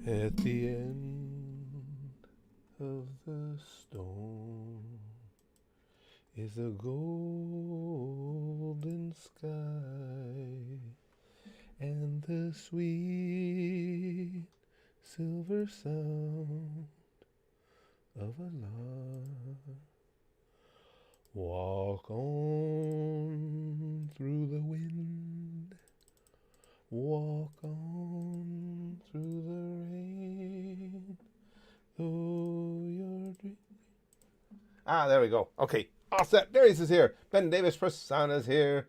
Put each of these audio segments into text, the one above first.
At the end of the storm is a golden sky and the sweet silver sound of a lark. Walk on through the wind, walk on through the rain, though your dream. There we go. Okay, all set. Darius is here. Ben Davis Prasanna's here.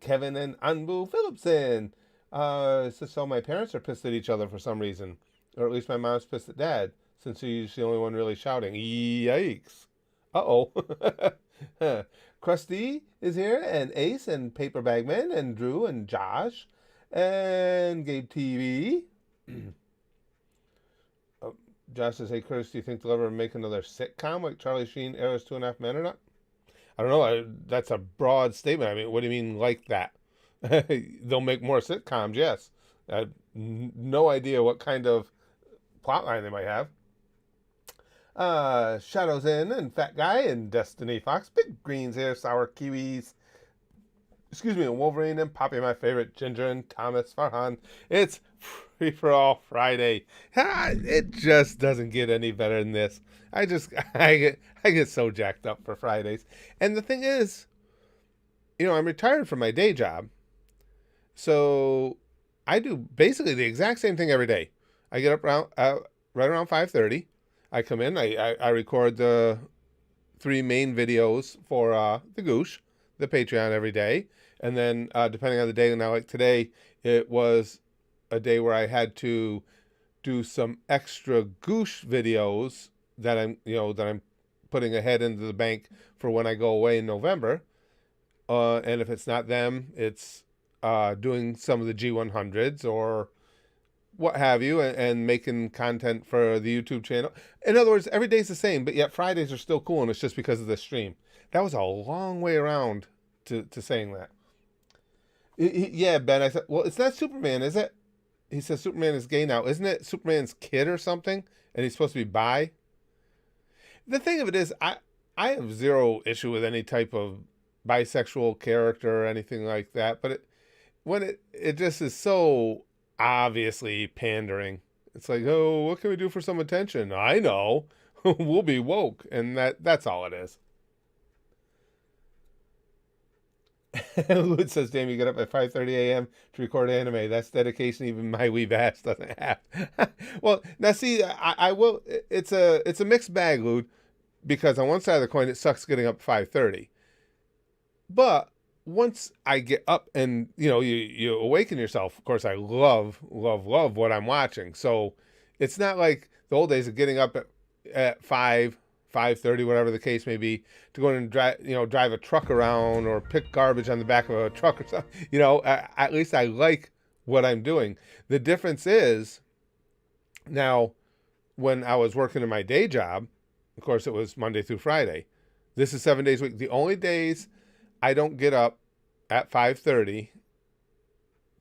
Kevin and Anbu Phillipson. It's just so my parents are pissed at each other for some reason. Or at least my mom's pissed at dad, since he's the only one really shouting. Yikes. Uh-oh. Krusty is here, and Ace, and Paper Bagman, and Drew, and Josh, and Gabe TV. Josh says, hey, Curtis, do you think they'll ever make another sitcom like Charlie Sheen, Era's 2.5 Men or not? I don't know. That's a broad statement. I mean, what do you mean like that? They'll make more sitcoms, yes. I have no idea what kind of plotline they might have. Shadows In, and Fat Guy, and Destiny Fox. Big Greens here, Sour Kiwis. Excuse me, and Wolverine, and Poppy, my favorite, Ginger, and Thomas Farhan. It's Free for All Friday. It just doesn't get any better than this. I get so jacked up for Fridays. And the thing is, I'm retired from my day job. So I do basically the exact same thing every day. I get up right around 5:30. I come in, I record the 3 main videos for the Goosh, the Patreon every day. And then depending on the day, now like today, it was a day where I had to do some extra Goosh videos that I'm putting ahead into the bank for when I go away in November. And if it's not them, it's doing some of the G100s or what have you, and making content for the YouTube channel. In other words, every day's the same, but yet Fridays are still cool, and it's just because of the stream. That was a long way around to saying that. Yeah, Ben, I said, well, it's not Superman, is it? He says Superman is gay now. Isn't it Superman's kid or something? And he's supposed to be bi? The thing of it is, I have zero issue with any type of bisexual character or anything like that, but when it just is so obviously pandering. It's like, oh, what can we do for some attention? I know. We'll be woke. And that's all it is. Lud says, damn, you get up at 5:30 a.m. to record anime. That's dedication even my wee bass doesn't have. Well, now see, I will, it's a mixed bag, Lud, because on one side of the coin, it sucks getting up at 5:30. But once I get up and, you awaken yourself, of course, I love, love, love what I'm watching. So it's not like the old days of getting up at 5:30, whatever the case may be, to go and drive a truck around or pick garbage on the back of a truck or something. At least I like what I'm doing. The difference is now when I was working in my day job, of course, it was Monday through Friday. This is 7 days a week. The only days I don't get up at 5:30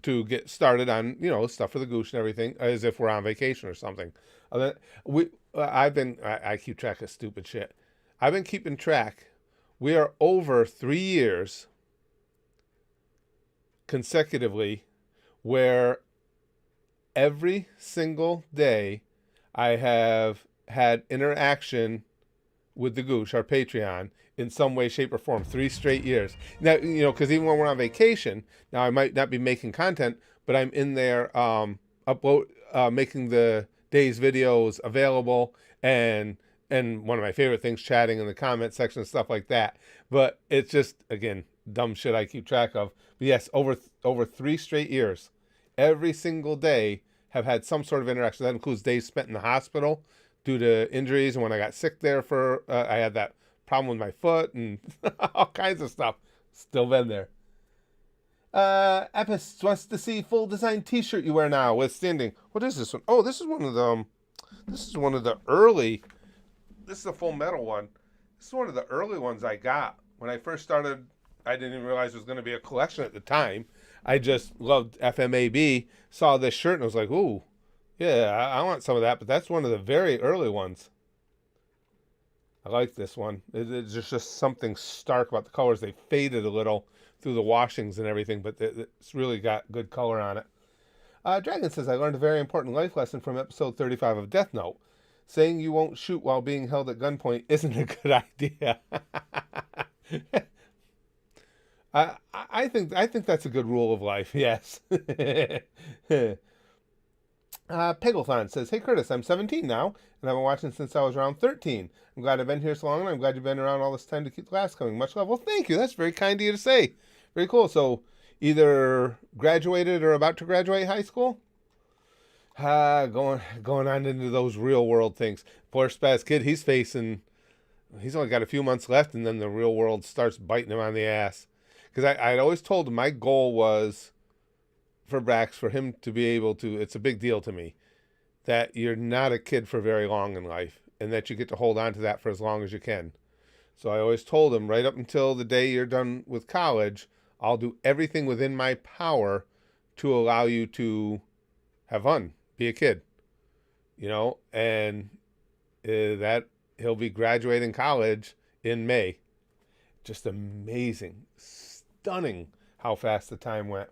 to get started on, stuff for the Goosh and everything, as if we're on vacation or something. I keep track of stupid shit. I've been keeping track. We are over 3 years consecutively where every single day I have had interaction with the Goosh, our Patreon, in some way, shape, or form. 3 straight years. Now, because even when we're on vacation, now I might not be making content, but I'm in there making the day's videos available, and one of my favorite things, chatting in the comment section and stuff like that. But it's just, again, dumb shit I keep track of. But yes, over 3 straight years, every single day have had some sort of interaction. That includes days spent in the hospital due to injuries, and when I got sick there I had that problem with my foot and all kinds of stuff. Still been there. Epis wants to see full design t-shirt you wear now with standing. What is this one? Oh, this is one of the early. This is a Full Metal one. This is one of the early ones I got when I first started. I didn't even realize it was going to be a collection at the time. I just loved FMAB, saw this shirt and I was like, ooh, Yeah, I want some of that, but that's one of the very early ones. I like this one. It's just something stark about the colors. They faded a little through the washings and everything, but it's really got good color on it. Dragon says, I learned a very important life lesson from episode 35 of Death Note. Saying you won't shoot while being held at gunpoint isn't a good idea. I think that's a good rule of life. Yes. Pegglethon says, Hey Curtis, I'm 17 now, and I've been watching since I was around 13. I'm glad I've been here so long, and I'm glad you've been around all this time to keep the class coming. Much love. Well, thank you. That's very kind of you to say. Very cool. So, either graduated or about to graduate high school? Going on into those real world things. Poor Spaz Kid, he's only got a few months left, and then the real world starts biting him on the ass. Because I'd always told him my goal was for Brax, for him to be able to, it's a big deal to me, that you're not a kid for very long in life, and that you get to hold on to that for as long as you can. So I always told him, right up until the day you're done with college, I'll do everything within my power to allow you to have fun, be a kid, and that he'll be graduating college in May. Just amazing, stunning how fast the time went.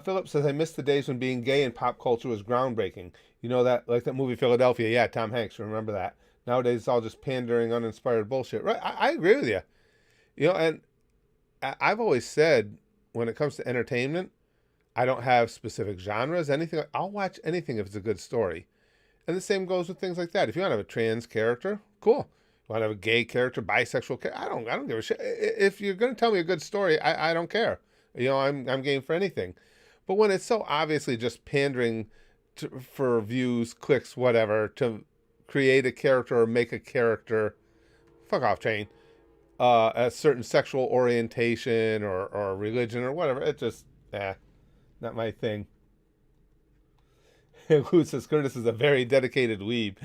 Philip says, I miss the days when being gay in pop culture was groundbreaking. You know that, like that movie Philadelphia. Yeah, Tom Hanks, remember that. Nowadays, it's all just pandering, uninspired bullshit. Right, I agree with you. And I've always said, when it comes to entertainment, I don't have specific genres, anything. I'll watch anything if it's a good story. And the same goes with things like that. If you want to have a trans character, cool. You want to have a gay character, bisexual character, I don't give a shit. If you're going to tell me a good story, I don't care. I'm game for anything. But when it's so obviously just pandering for views, clicks, whatever, to create a character or make a character, fuck off, chain, a certain sexual orientation or religion or whatever, it just, not my thing. Who says Curtis is a very dedicated weeb.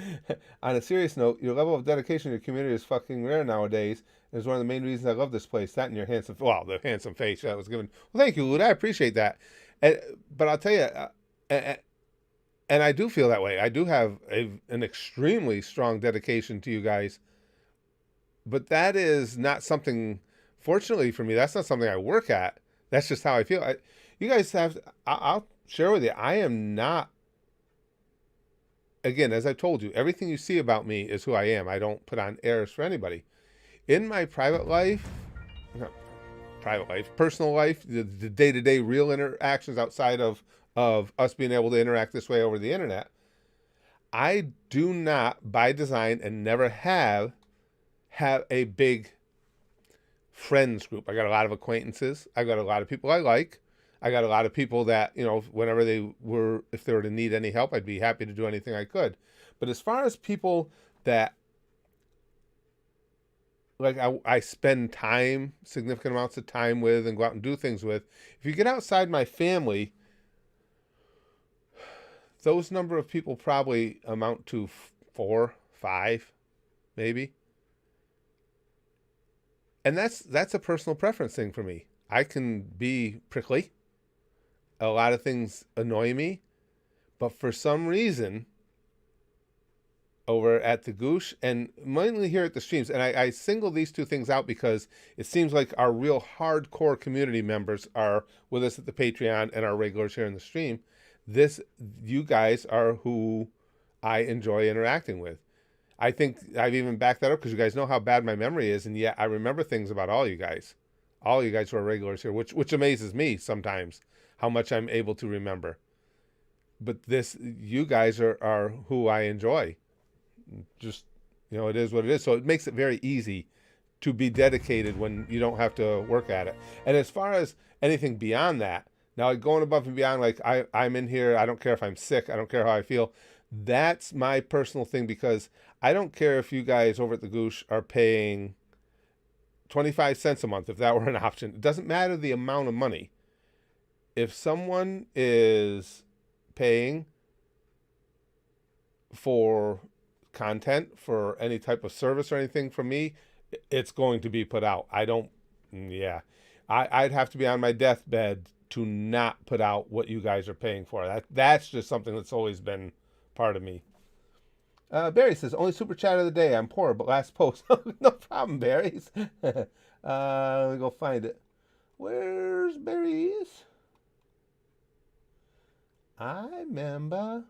On a serious note, your level of dedication to your community is fucking rare nowadays. It's one of the main reasons I love this place. That and your handsome, the handsome face that was given. Well, thank you, Lud. I appreciate that. But I'll tell you, and I do feel that way. I do have an extremely strong dedication to you guys. But that is not something, fortunately for me, that's not something I work at. That's just how I feel. You guys have, I'll share with you, I am not, again, as I told you, everything you see about me is who I am. I don't put on airs for anybody. In my private life, personal life, the day-to-day real interactions outside of us being able to interact this way over the internet, I do not, by design, and never have a big friends group. I got a lot of acquaintances. I got a lot of people I like. I got a lot of people that, whenever if they were to need any help, I'd be happy to do anything I could. But as far as people that, like, I spend significant amounts of time with and go out and do things with, if you get outside my family, those number of people probably amount to 4, 5, maybe. And that's a personal preference thing for me. I can be prickly. A lot of things annoy me. But for some reason, over at the Goosh, and mainly here at the streams, and I single these two things out because it seems like our real hardcore community members are with us at the Patreon and our regulars here in the stream. You guys are who I enjoy interacting with. I think I've even backed that up because you guys know how bad my memory is, and yet I remember things about all you guys who are regulars here, which amazes me sometimes how much I'm able to remember. But you guys are who I enjoy. Just, it is what it is. So it makes it very easy to be dedicated when you don't have to work at it. And as far as anything beyond that, now going above and beyond, like I'm in here, I don't care if I'm sick, I don't care how I feel. That's my personal thing, because I don't care if you guys over at the Goosh are paying 25 cents a month, if that were an option. It doesn't matter the amount of money. If someone is paying for content, for any type of service or anything from me, it's going to be put out. I'd have to be on my deathbed to not put out what you guys are paying for. That's just something that's always been part of me. Barry says, only super chat of the day. I'm poor, but last post. No problem, Barry's. Let me go find it. Where's Barry's? I remember.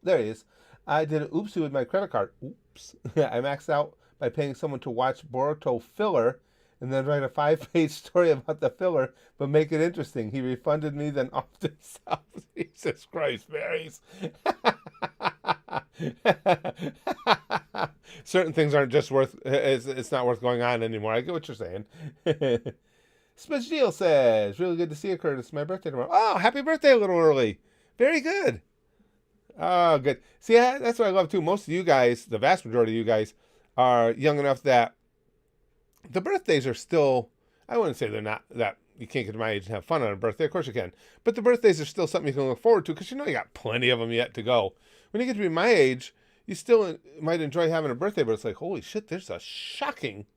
There he is. I did an oopsie with my credit card. Oops. I maxed out by paying someone to watch Boruto filler and then write a 5-page story about the filler, but make it interesting. He refunded me, then off to himself. Jesus Christ, Barry's. Certain things aren't just worth, it's not worth going on anymore. I get what you're saying. Spagil says, really good to see you, Curtis. My birthday tomorrow. Oh, happy birthday a little early. Very good. Oh, good. See, that's what I love too. Most of you guys, the vast majority of you guys, are young enough that the birthdays are still, I wouldn't say they're not, that you can't get to my age and have fun on a birthday. Of course you can. But the birthdays are still something you can look forward to because you know you got plenty of them yet to go. When you get to be my age, you still might enjoy having a birthday, but it's like, holy shit, there's a shocking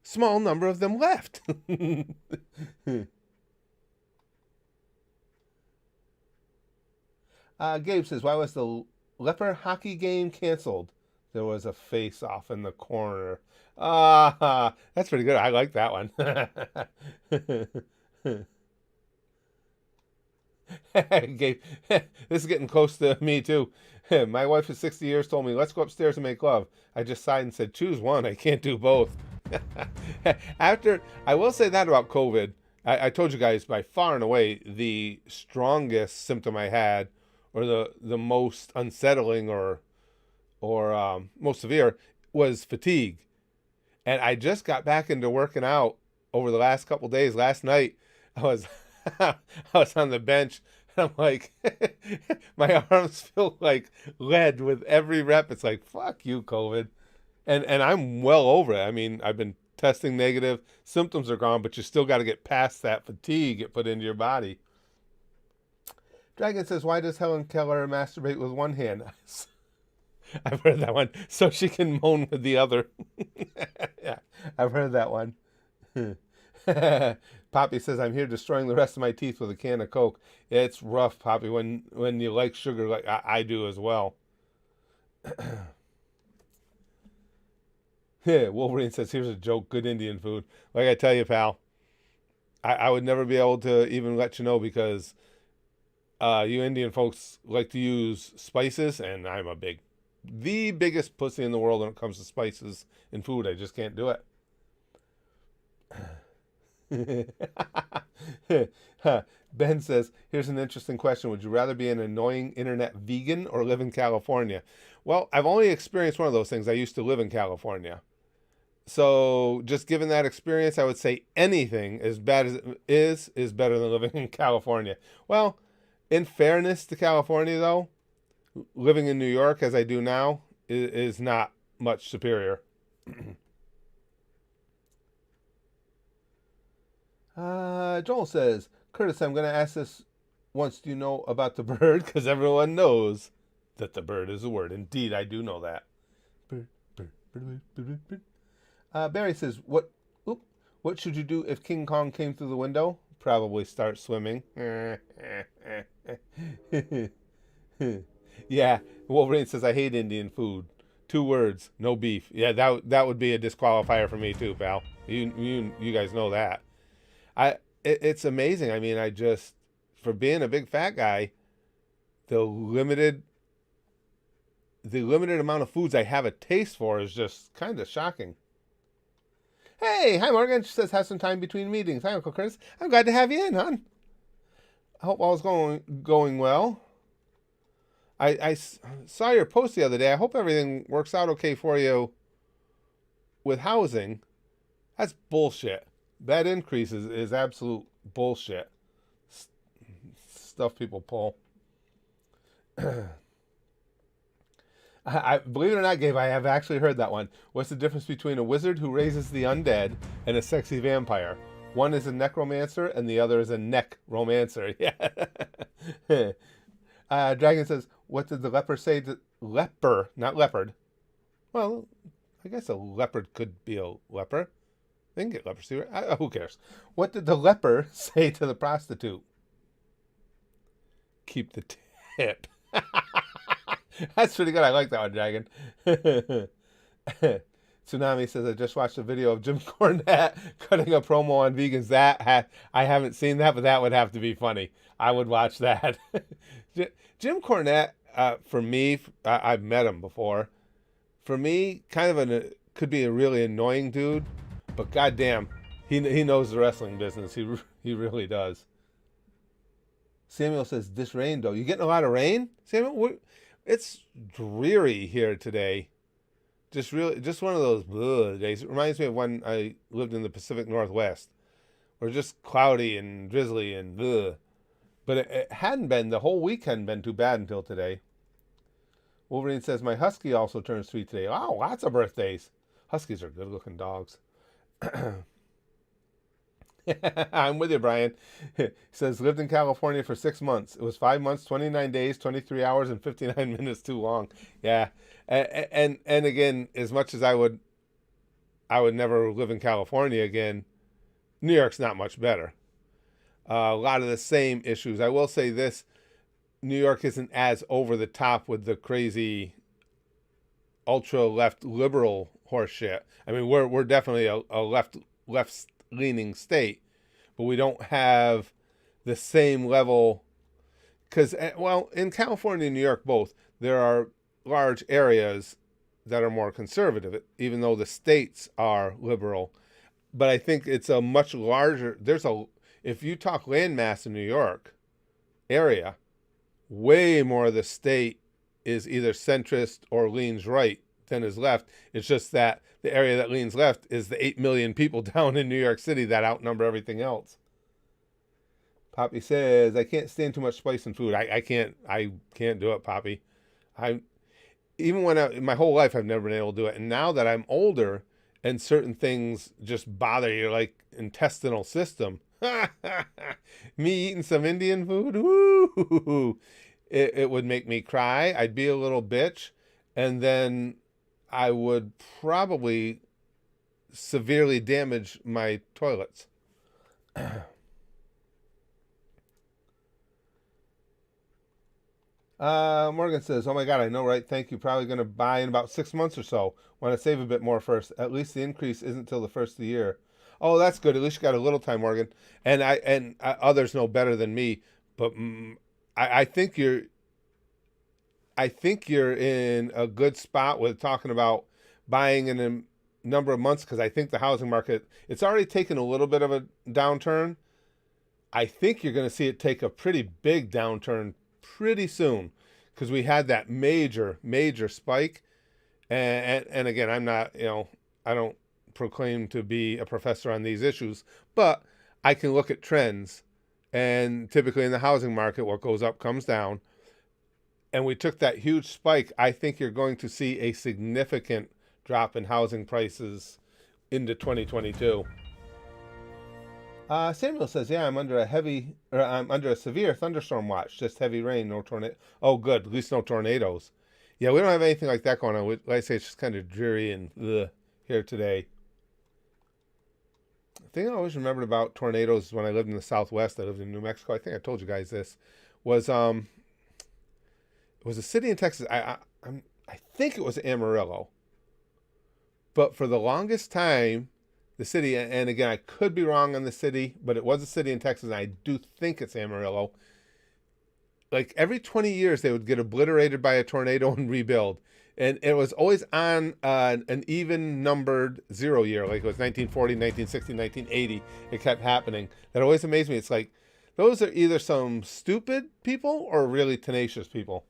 small number of them left. Gabe says, why was the leper hockey game canceled? There was a face-off in the corner. That's pretty good. I like that one. Gabe, this is getting close to me, too. My wife is 60 years, told me, let's go upstairs and make love. I just sighed and said, choose one. I can't do both. I will say that about COVID. I told you guys, by far and away, the strongest symptom I had, or the most unsettling or most severe, was fatigue. And I just got back into working out over the last couple days. Last night, I was I was on the bench, and I'm like, my arms feel like lead with every rep. It's like, fuck you, COVID. And I'm well over it. I mean, I've been testing negative. Symptoms are gone, but you still got to get past that fatigue it put into your body. Dragon says, why does Helen Keller masturbate with one hand? I've heard that one. So she can moan with the other. Yeah, I've heard that one. Poppy says, I'm here destroying the rest of my teeth with a can of Coke. It's rough, Poppy, when you like sugar like I do as well. Wolverine says, here's a joke, good Indian food. Like I tell you, pal, I would never be able to even let you know because you Indian folks like to use spices, and I'm the biggest pussy in the world when it comes to spices in food. I just can't do it. Ben says, here's an interesting question. Would you rather be an annoying internet vegan or live in California? Well, I've only experienced one of those things. I used to live in California. So just given that experience, I would say anything as bad as it is better than living in California. Well, in fairness to California, though, living in New York as I do now is not much superior. Joel says, Curtis, I'm going to ask this once. Do you know about the bird? Because everyone knows that the bird is a word. Indeed, I do know that. Bird. Barry says, what should you do if King Kong came through the window? Probably start swimming. Yeah, Wolverine says, I hate Indian food. 2 words, no beef. Yeah, that would be a disqualifier for me too, pal. You guys know that. It's amazing. I mean, for being a big fat guy, the limited amount of foods I have a taste for is just kind of shocking. Hey, hi Morgan. She says, have some time between meetings. Hi, Uncle Curtis. I'm glad to have you in, hon. I hope all's going well. I saw your post the other day. I hope everything works out okay for you with housing. That's bullshit. That increase is absolute bullshit. Stuff people pull. I believe it or not, Gabe, I have actually heard that one. What's the difference between a wizard who raises the undead and a sexy vampire? One is a necromancer and the other is a neck romancer. Yeah. Dragon says, what did the leper say to leper, not leopard? Well, I guess a leopard could be a leper. They can get leprosy, right? Who cares? What did the leper say to the prostitute? Keep the tip. That's pretty good. I like that one, Dragon. Tsunami says, I just watched a video of Jim Cornette cutting a promo on vegans. I haven't seen that, but that would have to be funny. I would watch that. Jim Cornette, for me, I've met him before. For me, kind of could be a really annoying dude, but goddamn, he knows the wrestling business. He really does. Samuel says, this rain, though. You getting a lot of rain, Samuel? It's dreary here today. Just one of those days. It reminds me of when I lived in the Pacific Northwest, where just cloudy and drizzly and But it hadn't been, the whole week hadn't been too bad until today. Wolverine says, my husky also turns 3 today. Wow, lots of birthdays. Huskies are good-looking dogs. I'm with you, Brian. He says, lived in California for 6 months. It was 5 months, 29 days, 23 hours, and 59 minutes too long. Yeah. And again, as much as I would never live in California again, New York's not much better. A lot of the same issues. I will say this, New York isn't as over the top with the crazy ultra left liberal horse shit. I mean, we're definitely a left leaning state, but we don't have the same level, because, well, in California and New York both, there are large areas that are more conservative, even though the states are liberal. But I think it's a much larger, if you talk landmass in New York area, way more of the state is either centrist or leans right than is left. It's just that the area that leans left is the 8 million people down in New York City that outnumber everything else. Poppy says, I can't stand too much spice in food. I can't do it, Poppy. My whole life I've never been able to do it. And now that I'm older and certain things just bother your intestinal system, me eating some Indian food, woo, it would make me cry. I'd be a little bitch, and then I would probably severely damage my toilets. Morgan says, oh my God, I know, right? Thank you. Probably going to buy in about 6 months or so. Want to save a bit more first. At least the increase isn't till the first of the year. Oh, that's good. At least you got a little time, Morgan. And others know better than me, but I think you're in a good spot with talking about buying in a number of months, because I think the housing market, it's already taken a little bit of a downturn. I think you're going to see it take a pretty big downturn pretty soon, because we had that major spike. And again, I'm not, I don't proclaim to be a professor on these issues, but I can look at trends, and typically in the housing market, what goes up comes down. And we took that huge spike. I think you're going to see a significant drop in housing prices into 2022. Samuel says, yeah, I'm under a severe thunderstorm watch. Just heavy rain, no tornado. Oh, good. At least no tornadoes. Yeah, we don't have anything like that going on. Like I say, it's just kind of dreary and here today. The thing I always remembered about tornadoes when I lived in the Southwest, I lived in New Mexico. I think I told you guys this, was it was a city in Texas. I think it was Amarillo. But for the longest time, the city, and again, I could be wrong on the city, but it was a city in Texas, and I do think it's Amarillo. Like every 20 years, they would get obliterated by a tornado and rebuild. And it was always on an even numbered 0 year, like it was 1940, 1960, 1980. It kept happening. That always amazed me. It's like, those are either some stupid people or really tenacious people.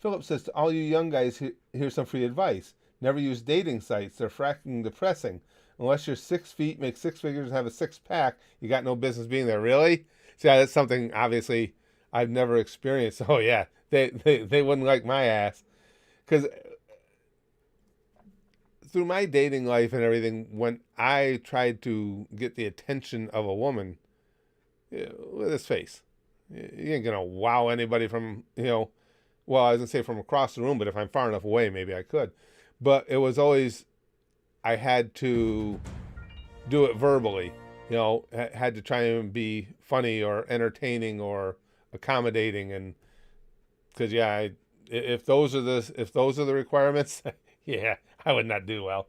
Philip says, to all you young guys, here's some free advice. Never use dating sites. They're fracking depressing. Unless you're 6 feet, make 6 figures, and have a 6-pack, you got no business being there. Really? See, that's something, obviously, I've never experienced. Oh, yeah. They wouldn't like my ass. Because through my dating life and everything, when I tried to get the attention of a woman, with his face, you ain't going to wow anybody from, well, I was going to say from across the room, but if I'm far enough away, maybe I could. But it was always, I had to do it verbally. Had to try and be funny or entertaining or accommodating, and because if those are the requirements, yeah, I would not do well.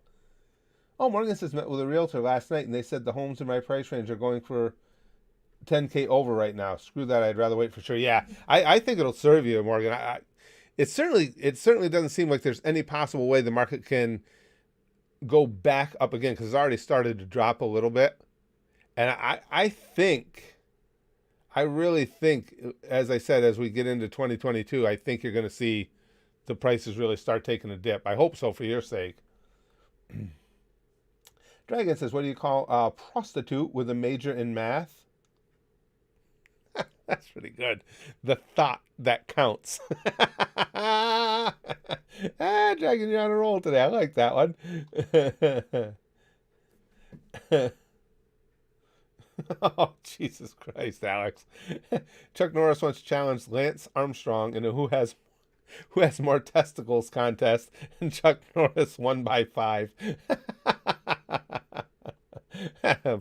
Oh, Morgan says met with a realtor last night, and they said the homes in my price range are going for 10K over right now. Screw that. I'd rather wait for sure. Yeah, I think it'll serve you, Morgan. It certainly doesn't seem like there's any possible way the market can go back up again, because it's already started to drop a little bit. And I really think, as I said, as we get into 2022, I think you're going to see the prices really start taking a dip. I hope so for your sake. Dragon says, what do you call a prostitute with a major in math? That's pretty good. The thought that counts. Dragon, you're on a roll today. I like that one. Oh, Jesus Christ, Alex. Chuck Norris once challenged Lance Armstrong in a who has more testicles contest, and Chuck Norris won by 5.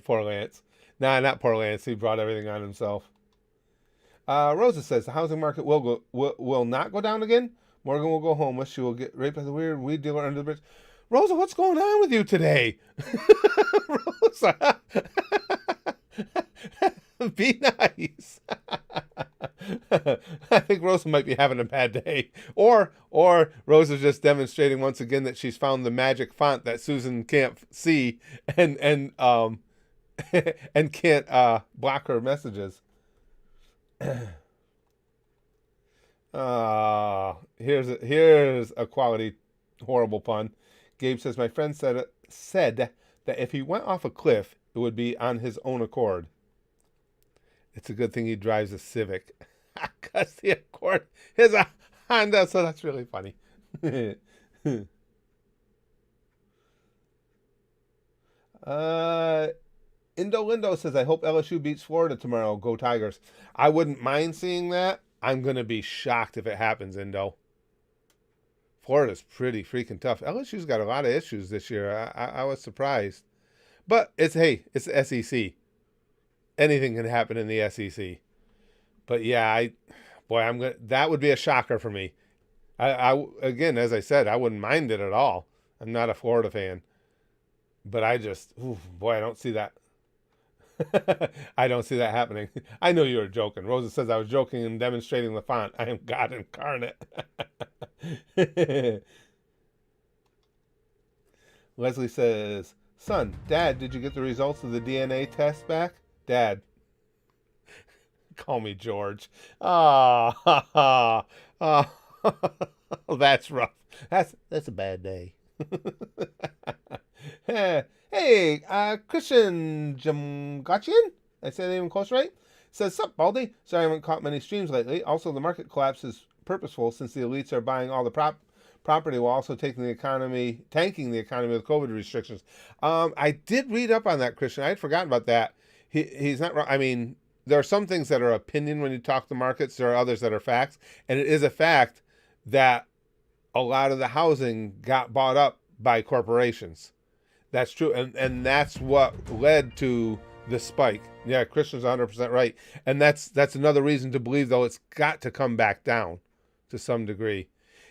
Poor Lance. Nah, not poor Lance. He brought everything on himself. Rosa says the housing market will not go down again. Morgan will go homeless. She will get raped by the weird weed dealer under the bridge. Rosa, what's going on with you today? Rosa. Be nice. I think Rosa might be having a bad day. Or Rosa's just demonstrating once again that she's found the magic font that Susan can't see and and can't block her messages. Here's a quality horrible pun. Gabe says my friend said that if he went off a cliff, it would be on his own accord. It's a good thing he drives a Civic, because the Accord is a Honda, so that's really funny. Indo Lindo says, I hope LSU beats Florida tomorrow. Go Tigers. I wouldn't mind seeing that. I'm going to be shocked if it happens, Indo. Florida's pretty freaking tough. LSU's got a lot of issues this year. I was surprised. But it's the SEC. Anything can happen in the SEC. But yeah, that would be a shocker for me. Again, as I said, I wouldn't mind it at all. I'm not a Florida fan. But I don't see that. I don't see that happening. I know you were joking. Rosa says I was joking and demonstrating the font. I am God incarnate. Leslie says, son, Dad, did you get the results of the DNA test back? Dad. Call me George. Ah, that's rough. That's a bad day. Hey, Christian Jamgachian? I said that even close, right? Says, sup, Baldy? Sorry I haven't caught many streams lately. Also, the market collapse is purposeful since the elites are buying all the property while also tanking the economy with COVID restrictions. I did read up on that, Christian. I had forgotten about that. He's not wrong. I mean, there are some things that are opinion when you talk to markets. There are others that are facts. And it is a fact that a lot of the housing got bought up by corporations. That's true. And that's what led to the spike. Yeah, Christian's 100% right. And that's another reason to believe, though, it's got to come back down to some degree.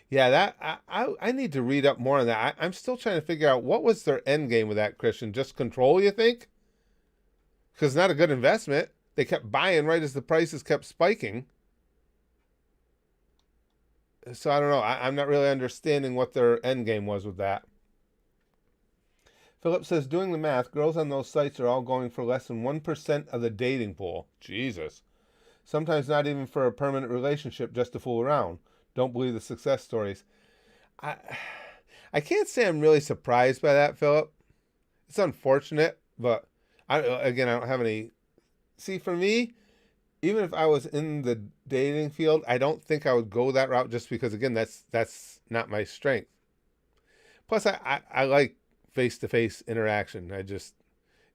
Yeah, that I need to read up more on that. I'm still trying to figure out what was their end game with that, Christian. Just control, you think? Because it's not a good investment. They kept buying right as the prices kept spiking. So I don't know. I'm not really understanding what their end game was with that. Philip says, doing the math, girls on those sites are all going for less than 1% of the dating pool. Jesus. Sometimes not even for a permanent relationship, just to fool around. Don't believe the success stories. I can't say I'm really surprised by that, Philip. It's unfortunate, but I don't have any. See, for me, even if I was in the dating field, I don't think I would go that route, just because, again, that's not my strength. Plus, I like face-to-face interaction. I just,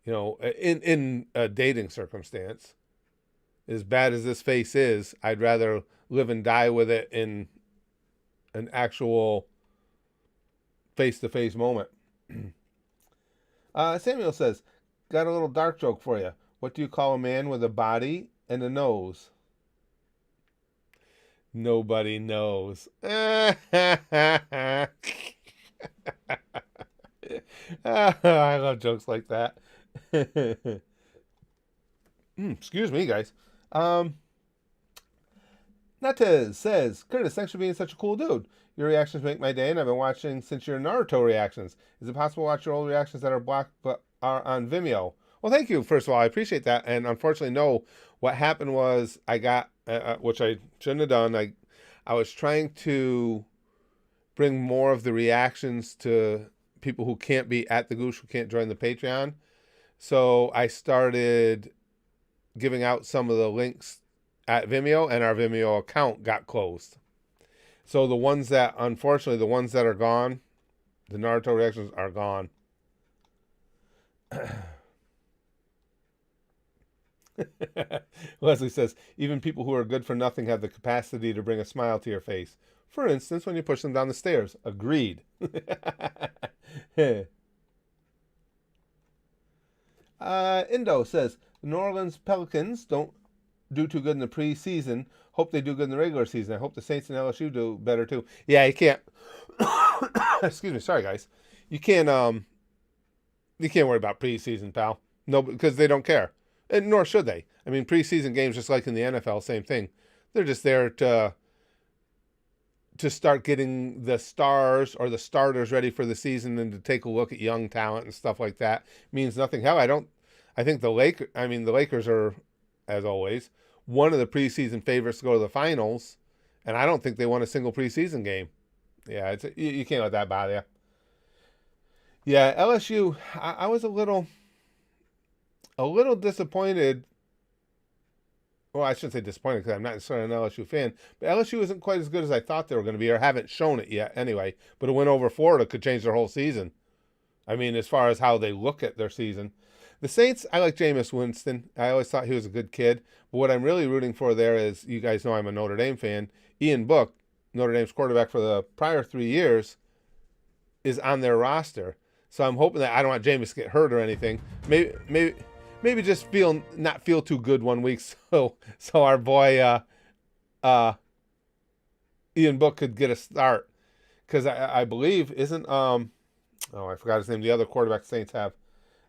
in a dating circumstance, as bad as this face is, I'd rather live and die with it in an actual face-to-face moment. Samuel says, got a little dark joke for you. What do you call a man with a body and a nose? Nobody knows. I love jokes like that. Excuse me, guys. Natez says, Curtis, thanks for being such a cool dude. Your reactions make my day, and I've been watching since your Naruto reactions. Is it possible to watch your old reactions that are blocked but are on Vimeo? Well, thank you, first of all. I appreciate that. And unfortunately, no. What happened was I got, which I shouldn't have done, I was trying to bring more of the reactions to people who can't be at the Goosh, who can't join the Patreon. So I started giving out some of the links at Vimeo, and our Vimeo account got closed. So the ones that, unfortunately, the ones that are gone, the Naruto reactions are gone. Leslie says, even people who are good for nothing have the capacity to bring a smile to your face. For instance, when you push them down the stairs. Agreed. Indo says, the New Orleans Pelicans don't do too good in the preseason. Hope they do good in the regular season. I hope the Saints and LSU do better too. Yeah, you can't. Excuse me, sorry guys. You can't worry about preseason, pal. No, because they don't care, and nor should they. I mean, preseason games, just like in the NFL, same thing. They're just there to start getting the stars or the starters ready for the season, and to take a look at young talent and stuff like that. Means nothing. Hell, I think the Lakers are, as always, one of the preseason favorites to go to the finals, and I don't think they won a single preseason game. Yeah, you can't let that bother you. Yeah, LSU. I was a little disappointed. Well, I shouldn't say disappointed because I'm not necessarily an LSU fan, but LSU isn't quite as good as I thought they were going to be, or haven't shown it yet anyway. But a win over Florida could change their whole season. I mean, as far as how they look at their season. The Saints, I like Jameis Winston. I always thought he was a good kid. But what I'm really rooting for there is, you guys know I'm a Notre Dame fan. Ian Book, Notre Dame's quarterback for the prior 3 years, is on their roster. So I'm hoping that I don't want Jameis to get hurt or anything. Maybe just not feel too good one week, so our boy Ian Book could get a start. Because I believe isn't I forgot his name. The other quarterback the Saints have,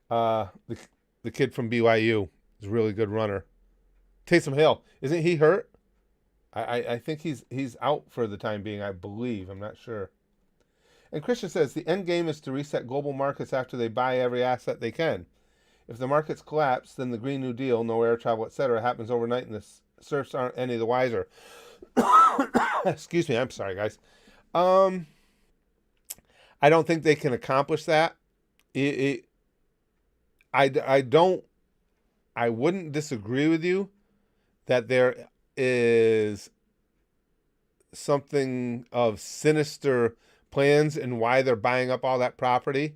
the kid from BYU is a really good runner. Taysom Hill, isn't he hurt? I think he's out for the time being. I believe. I'm not sure. And Christian says the end game is to reset global markets after they buy every asset they can. If the markets collapse, then the Green New Deal, no air travel, etc., happens overnight, and the serfs aren't any the wiser. Excuse me, I'm sorry, guys. I don't think they can accomplish that. I wouldn't disagree with you that there is something of sinister plans and why they're buying up all that property.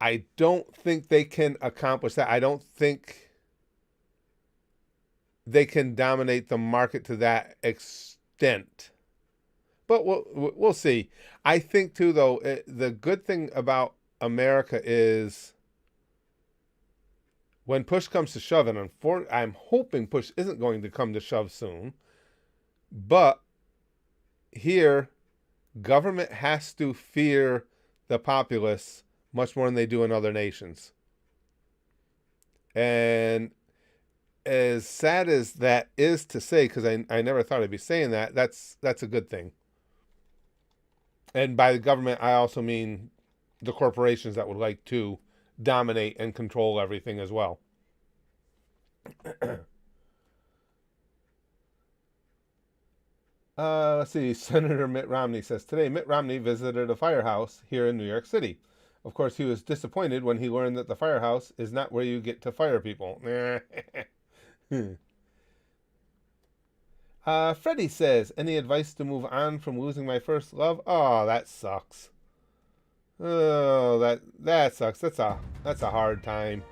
I don't think they can accomplish that. I don't think they can dominate the market to that extent. But we'll see. I think, too, though, the good thing about America is when push comes to shove, and I'm hoping push isn't going to come to shove soon, but here, government has to fear the populace much more than they do in other nations. And as sad as that is to say, because I never thought I'd be saying that, that's a good thing. And by the government, I also mean the corporations that would like to dominate and control everything as well. Let's see. Senator Mitt Romney says, today Mitt Romney visited a firehouse here in New York City. Of course, he was disappointed when he learned that the firehouse is not where you get to fire people. Freddie says, any advice to move on from losing my first love? Oh, that sucks. Oh, that sucks. That's a hard time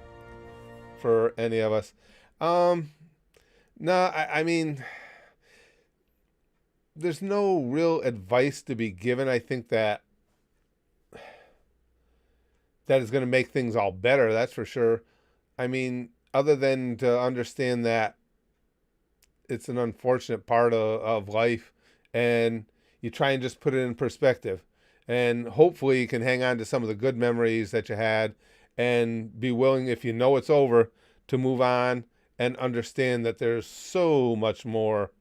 for any of us. No, I mean, there's no real advice to be given. I think that that is going to make things all better. That's for sure. I mean, other than to understand that it's an unfortunate part of life, and you try and just put it in perspective, and hopefully you can hang on to some of the good memories that you had, and be willing, if you know it's over, to move on and understand that there's so much more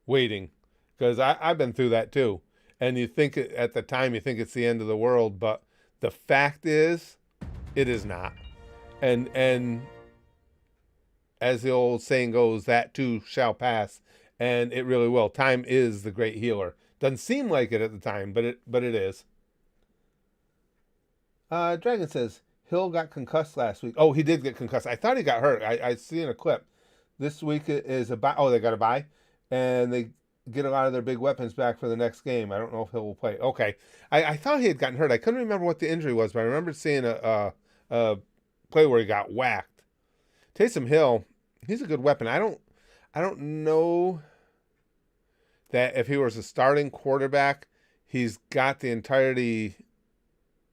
waiting. Because I've been through that too, and you think at the time you think it's the end of the world, but the fact is it is not. And as the old saying goes, that too shall pass, and it really will. Time is the great healer. Doesn't seem like it at the time, but it is. Dragon says Hill got concussed last week. Oh, he did get concussed. I thought he got hurt. I see in a clip. This week is a bye. Oh, they got a bye, and they get a lot of their big weapons back for the next game. I don't know if Hill will play. Okay, I thought he had gotten hurt. I couldn't remember what the injury was, but I remember seeing a play where he got whacked. Taysom Hill, he's a good weapon. I don't know that if he was a starting quarterback, he's got the entirety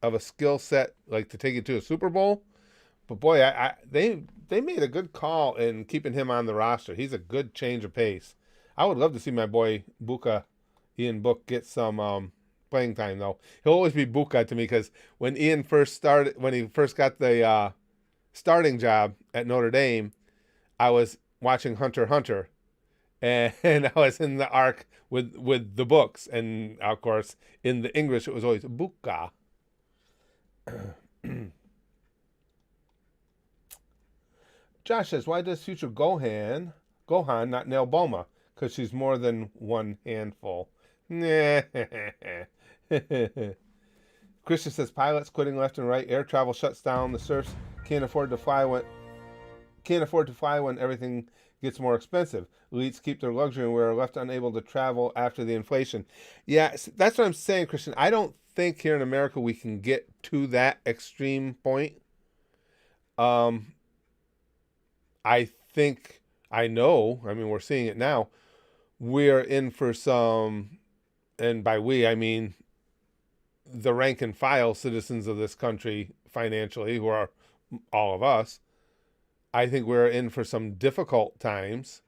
of a skill set like to take you to a Super Bowl. But boy, they made a good call in keeping him on the roster. He's a good change of pace. I would love to see my boy Buka, Ian Book, get some playing time though. He'll always be Buka to me because when he first got the starting job at Notre Dame, I was watching Hunter x Hunter, and I was in the arc with the books, and of course in the English it was always Buka. Josh says, why does future Gohan not nail Bulma? Because she's more than one handful. Christian says, pilots quitting left and right. Air travel shuts down. The serfs can't afford to fly when everything gets more expensive. Elites keep their luxury and we're left unable to travel after the inflation. Yeah, that's what I'm saying, Christian. I don't think here in America we can get to that extreme point. I know, we're seeing it now. We're in for some, and by we, I mean the rank and file citizens of this country financially, who are all of us. I think we're in for some difficult times.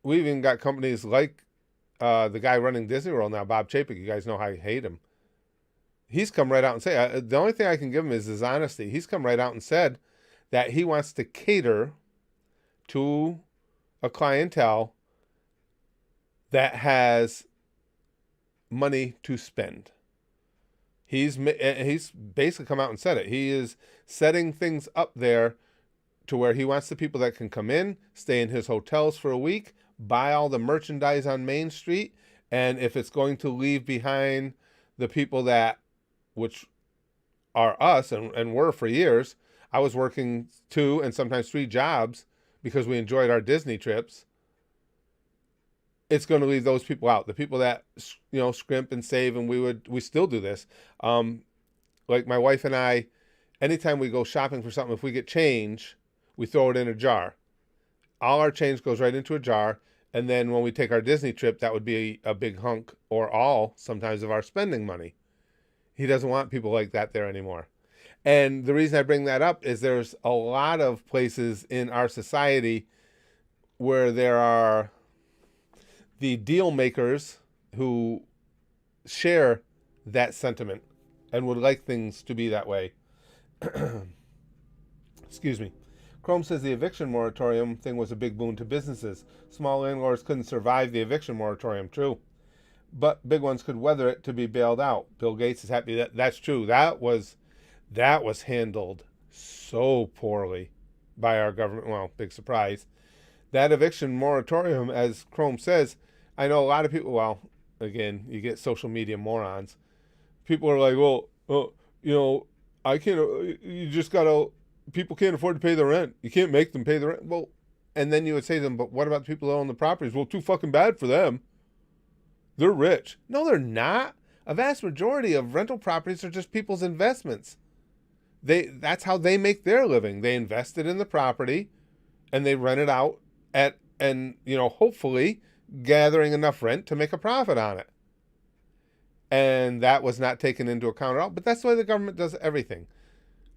We even got companies like the guy running Disney World now, Bob Chapek. You guys know how I hate him. He's come right out and said, the only thing I can give him is his honesty. He's come right out and said that he wants to cater to a clientele that has money to spend. He's basically come out and said it. He is setting things up there to where he wants the people that can come in, stay in his hotels for a week, buy all the merchandise on Main Street, and if it's going to leave behind the people that, which are us and were for years. I was working 2 and sometimes 3 jobs because we enjoyed our Disney trips. It's going to leave those people out. The people that, scrimp and save, and we still do this. Like my wife and I, anytime we go shopping for something, if we get change, we throw it in a jar. All our change goes right into a jar. And then when we take our Disney trip, that would be a big hunk or all sometimes of our spending money. He doesn't want people like that there anymore. And the reason I bring that up is there's a lot of places in our society where there are the deal makers who share that sentiment and would like things to be that way. Excuse me. Chrome says the eviction moratorium thing was a big boon to businesses. Small landlords couldn't survive the eviction moratorium, true. But big ones could weather it to be bailed out. Bill Gates is happy that's true. That was handled so poorly by our government. Well, big surprise. That eviction moratorium, as Chrome says, I know a lot of people, well, again, you get social media morons. People are like, I can't, people can't afford to pay the rent. You can't make them pay the rent. Well, and then you would say to them, but what about the people that own the properties? Well, too fucking bad for them. They're rich. No, they're not. A vast majority of rental properties are just people's investments. That's how they make their living. They invested in the property and they rent it out hopefully gathering enough rent to make a profit on it. and that was not taken into account at all. But that's the way the government does everything.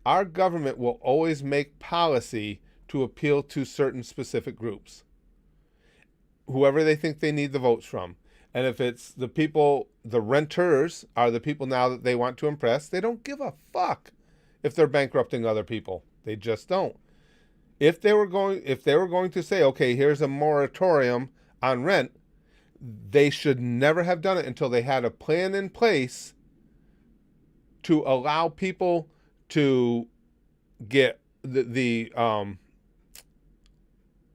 Our government will always make policy to appeal to certain specific groups, whoever they think they need the votes from. And if it's the people, the renters are the people now that they want to impress, they don't give a fuck if they're bankrupting other people. They just don't. If they were going to say, okay, here's a moratorium on rent, they should never have done it until they had a plan in place to allow people to get the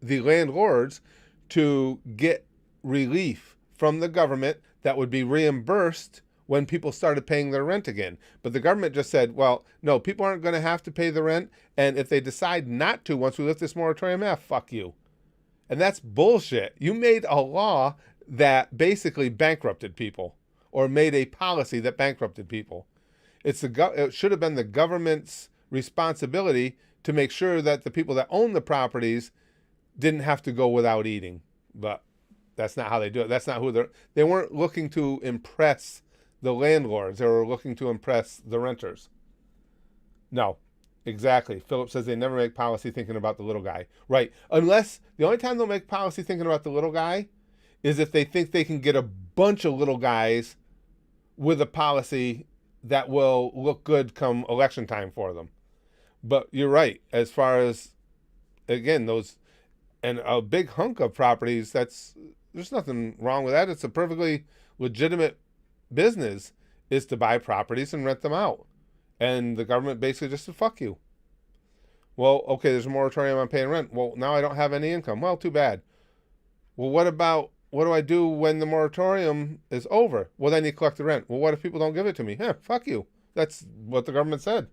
landlords to get relief from the government that would be reimbursed when people started paying their rent again. But the government just said, well, no, people aren't going to have to pay the rent, and if they decide not to once we lift this moratorium, fuck you. And that's bullshit. You made a law that basically bankrupted people, or made a policy that bankrupted people. It should have been the government's responsibility to make sure that the people that own the properties didn't have to go without eating. But that's not how they do it. That's not who they weren't looking to impress the landlords. They were looking to impress the renters. No, exactly. Philip says they never make policy thinking about the little guy. Right. Unless the only time they'll make policy thinking about the little guy is if they think they can get a bunch of little guys with a policy that will look good come election time for them. But you're right. As far as, again, those, and a big hunk of properties, there's nothing wrong with that. It's a perfectly legitimate business, is to buy properties and rent them out. And the government basically just said, fuck you. Well, okay, there's a moratorium on paying rent. Well, now I don't have any income. Well, too bad. Well, what do I do when the moratorium is over? Well, then you collect the rent. Well, what if people don't give it to me? Fuck you. That's what the government said.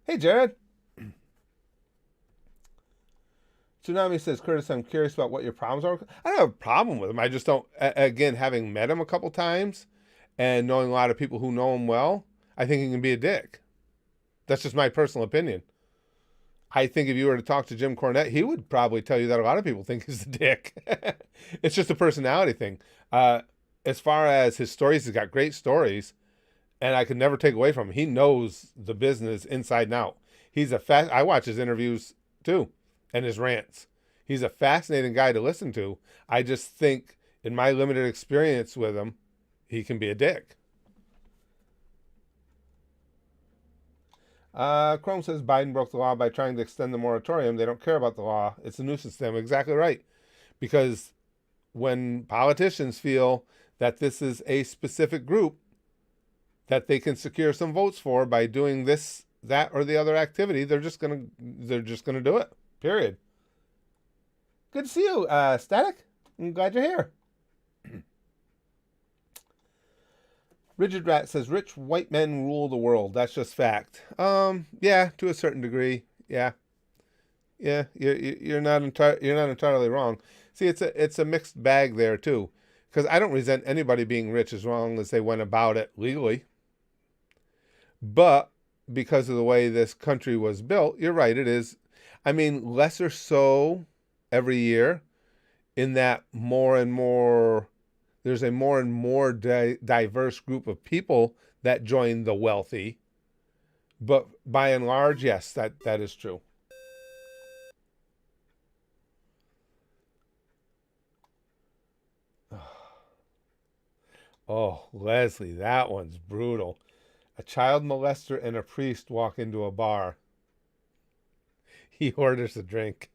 Hey, Jared. Tsunami says, Curtis, I'm curious about what your problems are. I don't have a problem with him. I just don't, again, having met him a couple times and knowing a lot of people who know him well, I think he can be a dick. That's just my personal opinion. I think if you were to talk to Jim Cornette, he would probably tell you that a lot of people think he's a dick. It's just a personality thing. As far as his stories, he's got great stories, and I could never take away from him. He knows the business inside and out. I watch his interviews too, and his rants. He's a fascinating guy to listen to. I just think, in my limited experience with him, he can be a dick. Chrome says Biden broke the law by trying to extend the moratorium. They don't care about the law. It's a nuisance to them. Exactly right. Because when politicians feel that this is a specific group that they can secure some votes for by doing this, that, or the other activity, they're just gonna do it. Period. Good to see you, Static. I'm glad you're here. Rigid Rat says, rich white men rule the world. That's just fact. Yeah, to a certain degree. Yeah. You're not entirely wrong. See, it's a mixed bag there too, because I don't resent anybody being rich as long as they went about it legally. But because of the way this country was built, you're right. It is. I mean, less or so every year, in that there's a more and more diverse group of people that join the wealthy. But by and large, yes, that is true. Oh, Leslie, that one's brutal. A child molester and a priest walk into a bar. He orders a drink.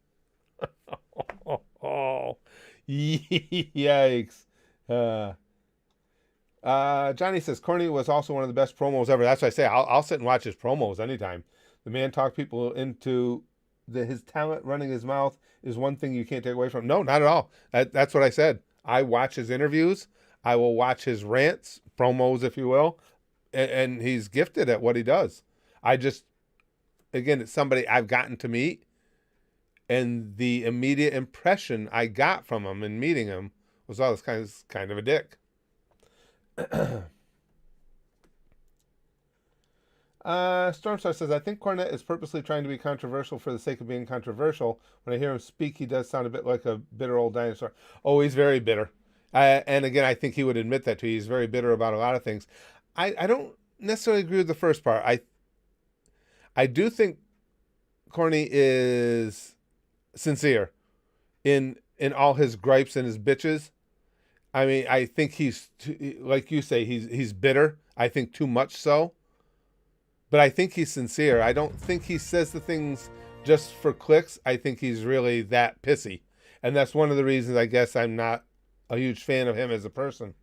Oh, yikes. Johnny says Corny was also one of the best promos ever. That's what I say. I'll sit and watch his promos anytime. The man talked people into his talent. Running his mouth is one thing you can't take away from him. No, not at all. That's what I said. I watch his interviews. I will watch his rants, promos, if you will, and he's gifted at what he does. Again, it's somebody I've gotten to meet, and the immediate impression I got from him in meeting him was, oh, this guy's kind of a dick. Stormstar says, I think Cornette is purposely trying to be controversial for the sake of being controversial. When I hear him speak, he does sound a bit like a bitter old dinosaur. Oh, he's very bitter. And again, I think he would admit that to you. He's very bitter about a lot of things. I don't necessarily agree with the first part. I do think Corny is sincere in all his gripes and his bitches. I mean, I think he's like you say, he's bitter. I think too much so, but I think he's sincere. I don't think he says the things just for clicks. I think he's really that pissy, and that's one of the reasons I guess I'm not a huge fan of him as a person.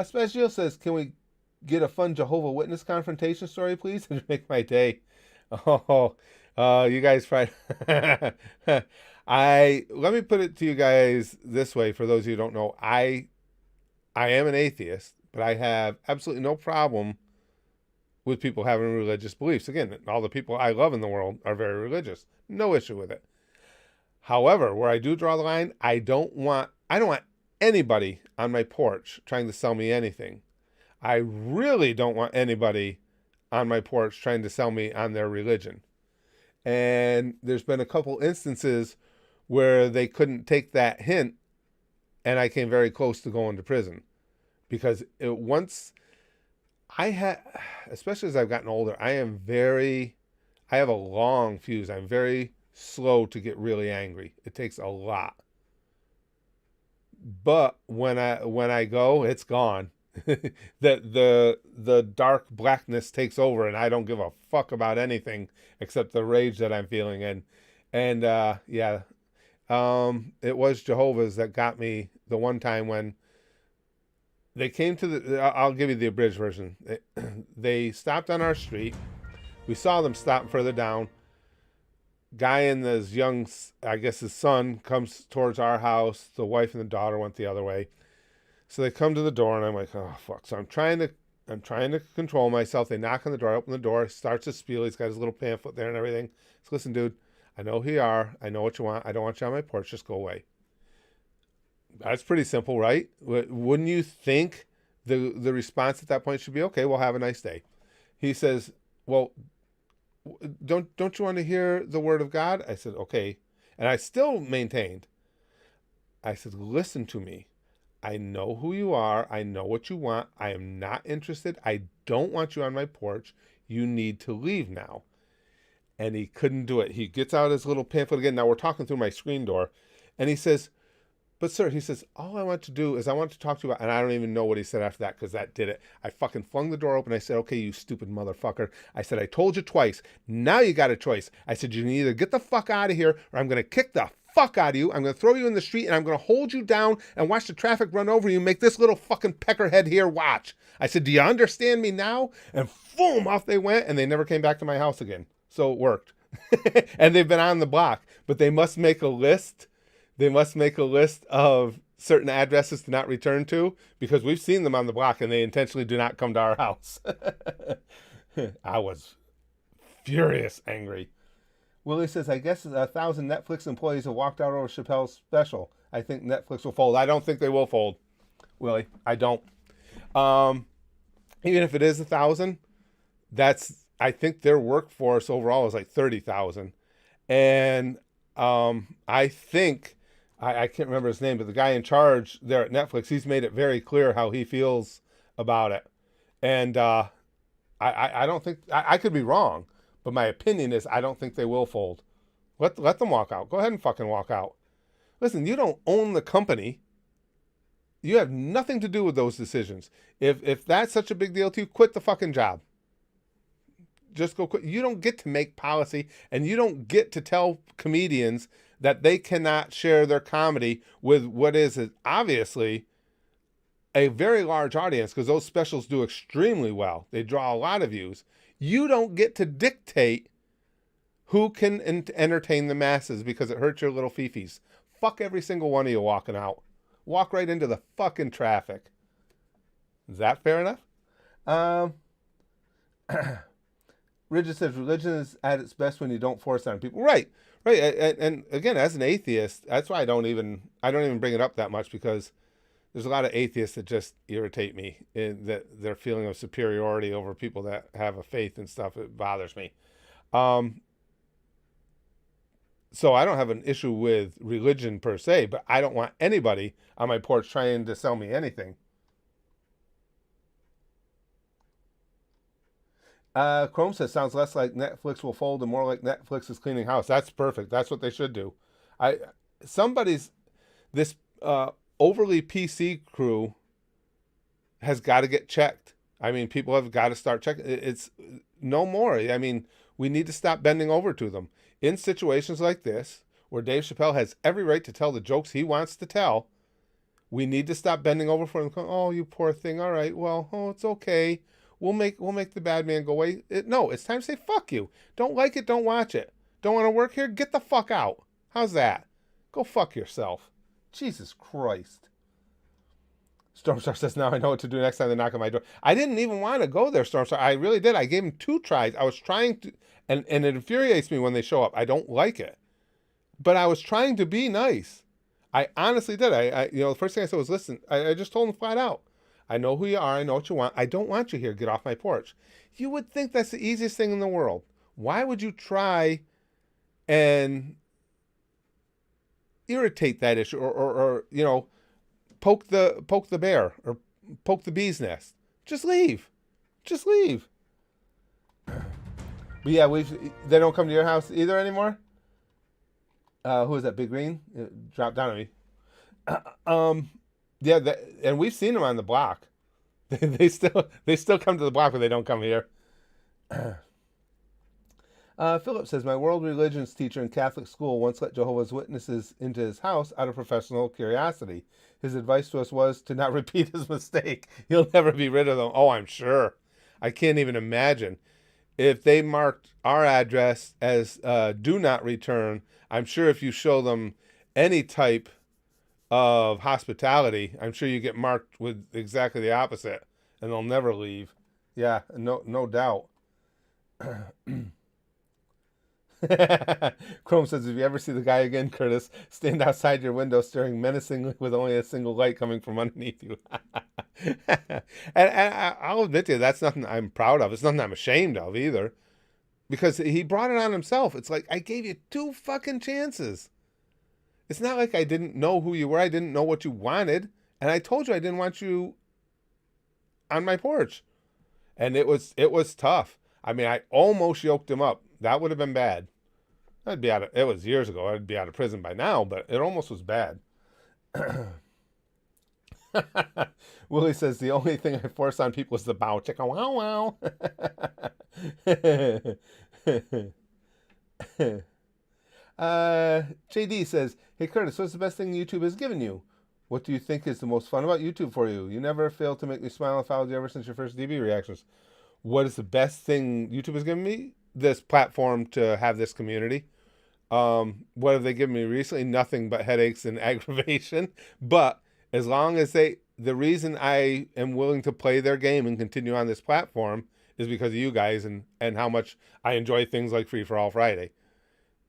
Special says, "Can we get a fun Jehovah Witness confrontation story, please, and make my day?" Oh, you guys try. I let me put it to you guys this way. For those of you who don't know, I am an atheist, but I have absolutely no problem with people having religious beliefs. Again, all the people I love in the world are very religious. No issue with it. However, where I do draw the line, I don't want anybody on my porch trying to sell me anything. I really don't want anybody on my porch trying to sell me on their religion. And there's been a couple instances where they couldn't take that hint, and I came very close to going to prison because once I had, especially as I've gotten older, I have a long fuse. I'm very slow to get really angry. It takes a lot. But when I go, it's gone. The dark blackness takes over, and I don't give a fuck about anything except the rage that I'm feeling. And yeah, it was Jehovah's that got me the one time when they came to the. I'll give you the abridged version. They stopped on our street. We saw them stop further down. Guy and his young, I guess his son, comes towards our house. The wife and the daughter went the other way. So they come to the door, and I'm like, oh fuck. So I'm trying to control myself. They knock on the door, open the door, starts to spiel. He's got his little pamphlet there and everything. So listen, dude, I know who you are. I know what you want. I don't want you on my porch. Just go away. That's pretty simple, right? Wouldn't you think the response at that point should be, okay, well, have a nice day. He says, well, don't you want to hear the word of God? I said, okay. And I still maintained. I said, listen to me. I know who you are. I know what you want. I am not interested. I don't want you on my porch. You need to leave now. And he couldn't do it. He gets out his little pamphlet again. Now we're talking through my screen door. And he says, but sir, he says, all I want to do is I want to talk to you about, and I don't even know what he said after that because that did it. I fucking flung the door open. I said, okay, you stupid motherfucker. I said, I told you twice. Now you got a choice. I said, you can either get the fuck out of here or I'm going to kick the fuck out of you. I'm going to throw you in the street and I'm going to hold you down and watch the traffic run over you. Make this little fucking peckerhead here watch. I said, do you understand me now? And boom, off they went, and they never came back to my house again. So it worked. And they've been on the block, but they must make a list. They must make a list of certain addresses to not return to, because we've seen them on the block and they intentionally do not come to our house. I was furious angry. Willie says, I guess 1,000 Netflix employees have walked out over Chappelle's special. I think Netflix will fold. I don't think they will fold, Willie. I don't. Even if it is 1,000, I think their workforce overall is like 30,000. And I think, I can't remember his name, but the guy in charge there at Netflix, he's made it very clear how he feels about it. And I don't think, I could be wrong, but my opinion is I don't think they will fold. Let them walk out. Go ahead and fucking walk out. Listen, you don't own the company. You have nothing to do with those decisions. If that's such a big deal to you, quit the fucking job. Just go quit. You don't get to make policy, and you don't get to tell comedians that they cannot share their comedy with what is obviously a very large audience, because those specials do extremely well. They draw a lot of views. You don't get to dictate who can entertain the masses because it hurts your little fifis. Fuck every single one of you walking out. Walk right into the fucking traffic. Is that fair enough? Rigid says religion is at its best when you don't force it on people. Right. And again, as an atheist, that's why I don't even bring it up that much, because there's a lot of atheists that just irritate me, in that their feeling of superiority over people that have a faith and stuff. It bothers me. So I don't have an issue with religion per se, but I don't want anybody on my porch trying to sell me anything. Chrome says sounds less like Netflix will fold and more like Netflix is cleaning house. That's perfect. That's what they should do. I somebody's this overly PC crew has got to get checked. I mean, people have got to start checking. It's no more. I mean, we need to stop bending over to them in situations like this, where Dave Chappelle has every right to tell the jokes he wants to tell. We need to stop bending over for him. Oh, you poor thing. All right, well, oh, it's okay. We'll make the bad man go away. No, it's time to say fuck you. Don't like it. Don't watch it. Don't want to work here. Get the fuck out. How's that? Go fuck yourself. Jesus Christ. Stormstar says, now I know what to do next time they knock on my door. I didn't even want to go there, Stormstar. I really did. I gave him 2 tries. I was trying to, and it infuriates me when they show up. I don't like it. But I was trying to be nice. I honestly did. The first thing I said was, listen, I just told him flat out. I know who you are. I know what you want. I don't want you here. Get off my porch. You would think that's the easiest thing in the world. Why would you try and irritate that issue or poke the bear or poke the bee's nest? Just leave. Just leave. But yeah, they don't come to your house either anymore? Who is that? Big Green? It dropped down on me. Yeah, and we've seen them on the block. They still come to the block, but they don't come here. Philip says, my world religions teacher in Catholic school once let Jehovah's Witnesses into his house out of professional curiosity. His advice to us was to not repeat his mistake. He'll never be rid of them. Oh, I'm sure. I can't even imagine. If they marked our address as do not return, I'm sure if you show them any type of hospitality, I'm sure you get marked with exactly the opposite, and they'll never leave. Yeah, no doubt. Chrome says, if you ever see the guy again, Curtis, stand outside your window staring menacingly with only a single light coming from underneath you. and I'll admit to you, that's nothing I'm proud of. It's nothing I'm ashamed of either. Because he brought it on himself. It's like, I gave you 2 fucking chances. It's not like I didn't know who you were. I didn't know what you wanted. And I told you I didn't want you on my porch. And it was tough. I mean, I almost yoked him up. That would have been bad. It was years ago. I'd be out of prison by now, but it almost was bad. Willie says, the only thing I force on people is the bow. Chicka wow wow. JD says, hey Curtis, what's the best thing YouTube has given you? What do you think is the most fun about YouTube for you? You never fail to make me smile and followed you ever since your first DB reactions. What is the best thing YouTube has given me? This platform to have this community. What have they given me recently? Nothing but headaches and aggravation. But as long as the reason I am willing to play their game and continue on this platform is because of you guys and how much I enjoy things like Free for All Friday.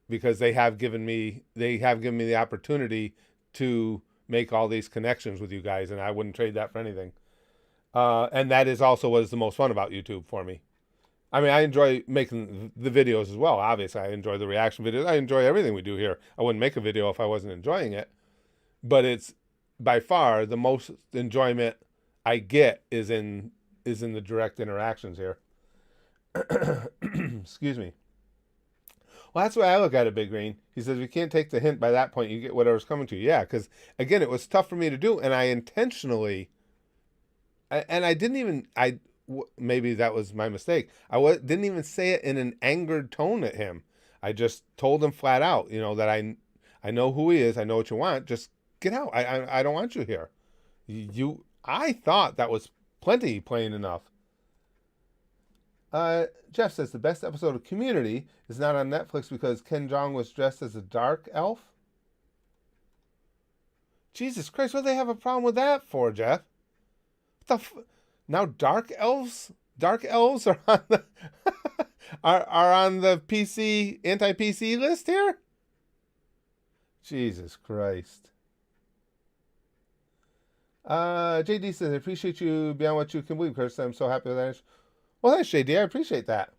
Because they have given me the opportunity to make all these connections with you guys, and I wouldn't trade that for anything. And that is also what is the most fun about YouTube for me. I mean, I enjoy making the videos as well. Obviously, I enjoy the reaction videos. I enjoy everything we do here. I wouldn't make a video if I wasn't enjoying it. But it's by far the most enjoyment I get is in the direct interactions here. Excuse me. Well, that's the way I look at it, Big Green. He says, if you can't take the hint by that point, you get whatever's coming to you. Yeah, because, again, it was tough for me to do, and I intentionally, and I didn't even, maybe that was my mistake. Didn't even say it in an angered tone at him. I just told him flat out, that I know who he is. I know what you want. Just get out. I don't want you here. I thought that was plenty plain enough. Jeff says the best episode of Community is not on Netflix because Ken Jeong was dressed as a dark elf. Jesus Christ, what do they have a problem with that for, Jeff? Now dark elves are on the are on the anti-PC list here? Jesus Christ. JD says, I appreciate you beyond what you can believe, Chris. I'm so happy with that. Well, thanks, JD. I appreciate that.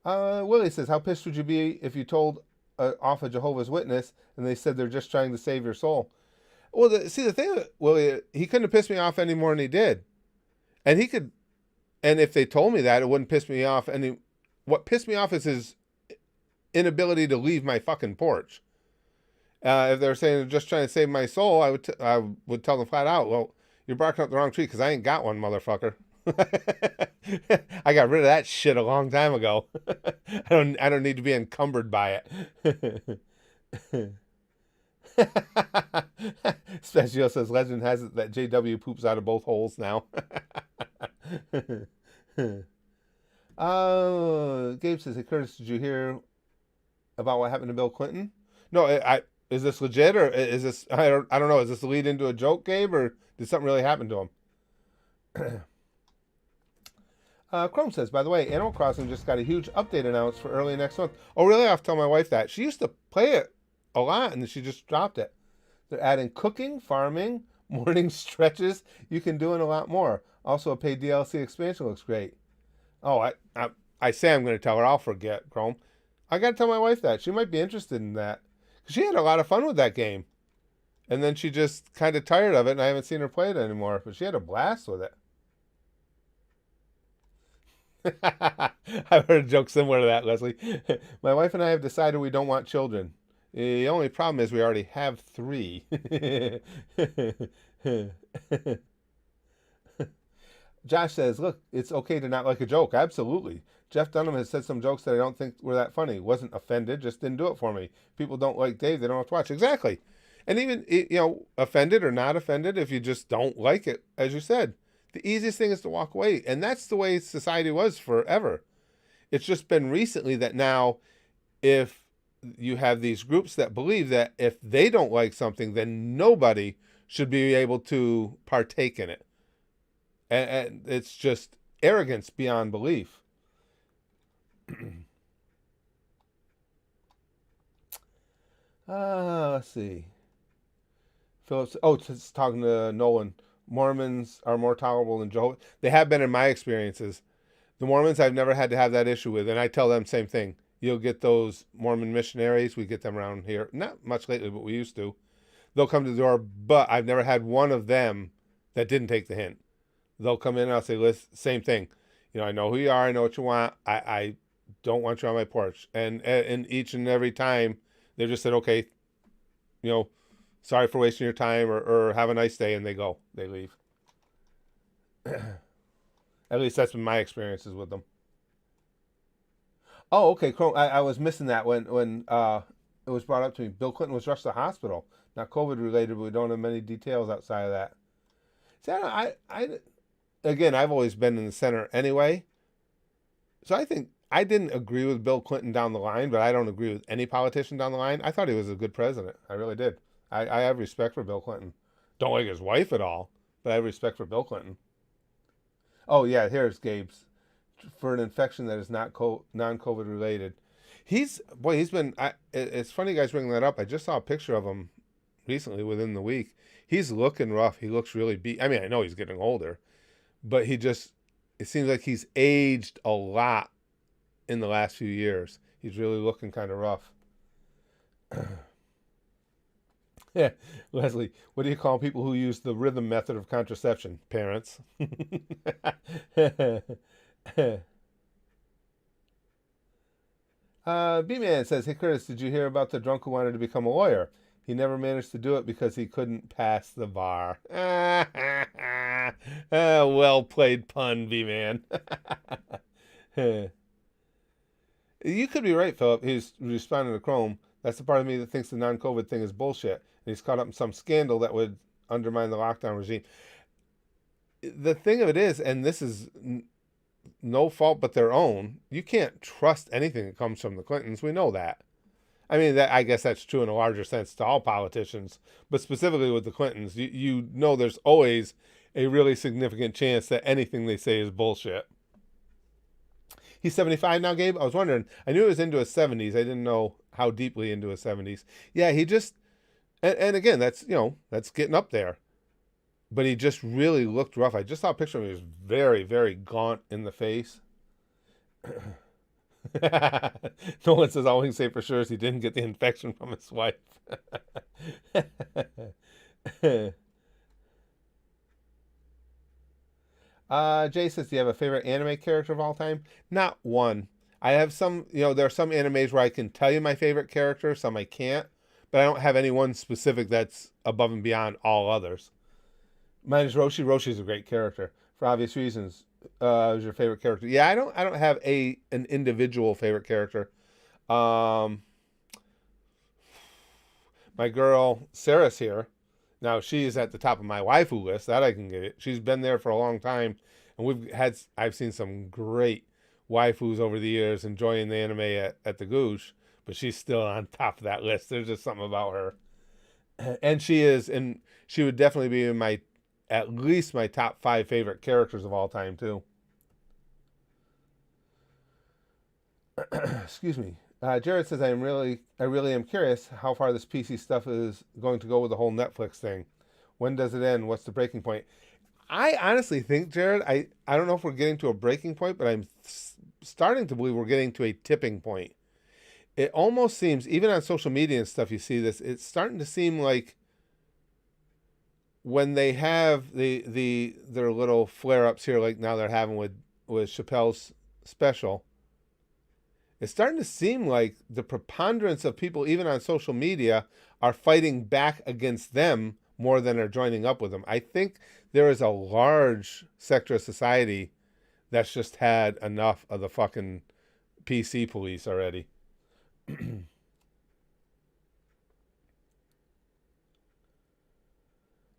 Willie says, how pissed would you be if you told off a Jehovah's Witness, and they said they're just trying to save your soul. Well, the thing, well, he couldn't have pissed me off any more than he did, and he could. And if they told me that, it wouldn't piss me off. And what pissed me off is his inability to leave my fucking porch. If they were saying they're just trying to save my soul, I would tell them flat out, well, you're barking up the wrong tree because I ain't got one, motherfucker. I got rid of that shit a long time ago. I don't need to be encumbered by it. Spezio says legend has it that JW poops out of both holes now. Gabe says, hey Curtis, did you hear about what happened to Bill Clinton? No, is this legit or is this I don't know, is this a lead into a joke, Gabe, or did something really happen to him? Chrome says, by the way, Animal Crossing just got a huge update announced for early next month. Oh, really? I have to tell my wife that. She used to play it a lot, and she just dropped it. They're adding cooking, farming, morning stretches. You can do it a lot more. Also, a paid DLC expansion looks great. Oh, I say I'm going to tell her. I'll forget, Chrome. I got to tell my wife that. She might be interested in that. She had a lot of fun with that game. And then she just kind of tired of it, and I haven't seen her play it anymore. But she had a blast with it. I've heard a joke similar to that, Leslie. My wife and I have decided we don't want children. The only problem is we already have 3. Josh says, look, it's okay to not like a joke. Absolutely. Jeff Dunham has said some jokes that I don't think were that funny. Wasn't offended, just didn't do it for me. People don't like Dave, they don't have to watch. Exactly. And even, offended or not offended, if you just don't like it, as you said, the easiest thing is to walk away. And that's the way society was forever. It's just been recently that now, if you have these groups that believe that if they don't like something, then nobody should be able to partake in it. And it's just arrogance beyond belief. Let's see. Phillips. Oh, it's talking to Nolan. Mormons are more tolerable than Jehovah. They have been in my experiences. The Mormons I've never had to have that issue with, and I tell them same thing. You'll get those Mormon missionaries. We get them around here. Not much lately, but we used to. They'll come to the door, but I've never had one of them that didn't take the hint. They'll come in and I'll say, listen, same thing. I know who you are. I know what you want. I don't want you on my porch. And each and every time, they've just said, okay, sorry for wasting your time or have a nice day. And they go. They leave. At least that's been my experiences with them. Oh, okay. I was missing that when it was brought up to me. Bill Clinton was rushed to the hospital. Not COVID related, but we don't have many details outside of that. See, again, I've always been in the center anyway. So I think I didn't agree with Bill Clinton down the line, but I don't agree with any politician down the line. I thought he was a good president. I really did. I have respect for Bill Clinton. Don't like his wife at all, but I have respect for Bill Clinton. Oh, yeah, here's Gabe's. For an infection that is not non-COVID related. He's been, it's funny you guys bringing that up. I just saw a picture of him recently within the week. He's looking rough. He looks really beat. I mean, I know he's getting older, but it seems like he's aged a lot in the last few years. He's really looking kind of rough. Yeah, Leslie, what do you call people who use the rhythm method of contraception? Parents. B-Man says, hey Curtis, did you hear about the drunk who wanted to become a lawyer? He never managed to do it because he couldn't pass the bar. Well played pun, B-Man. You could be right, Philip. He's responding to Chrome. That's the part of me that thinks the non-COVID thing is bullshit. And he's caught up in some scandal that would undermine the lockdown regime. The thing of it is, and this is no fault but their own, you can't trust anything that comes from the Clintons. We know that. I mean, I guess that's true in a larger sense to all politicians, but specifically with the Clintons, you know there's always a really significant chance that anything they say is bullshit. He's 75 now, Gabe? I was wondering. I knew he was into his 70s. I didn't know how deeply into his 70s. Yeah, he just, and again, that's getting up there. But he just really looked rough. I just saw a picture of him. He was very, very gaunt in the face. Nolan says all we can say for sure is he didn't get the infection from his wife. Jay says, do you have a favorite anime character of all time? Not one. I have some, there are some animes where I can tell you my favorite character, some I can't, but I don't have any one specific that's above and beyond all others. Mine is Roshi. Roshi's a great character for obvious reasons. Who's your favorite character? Yeah, I don't have an individual favorite character. Um, my girl Sarah's here. Now she is at the top of my waifu list. That I can get it. She's been there for a long time, and I've seen some great waifus over the years enjoying the anime at the Goosh, but she's still on top of that list. There's just something about her, and she would definitely be in at least my top 5 favorite characters of all time too. Excuse me. Jared says, I really am curious how far this PC stuff is going to go with the whole Netflix thing. When does it end? What's the breaking point? I honestly think, Jared, I don't know if we're getting to a breaking point, but I'm starting to believe we're getting to a tipping point. It almost seems, even on social media and stuff, you see this, it's starting to seem like when they have their little flare-ups here, like now they're having with Chappelle's special, it's starting to seem like the preponderance of people, even on social media, are fighting back against them more than are joining up with them. I think there is a large sector of society that's just had enough of the fucking PC police already.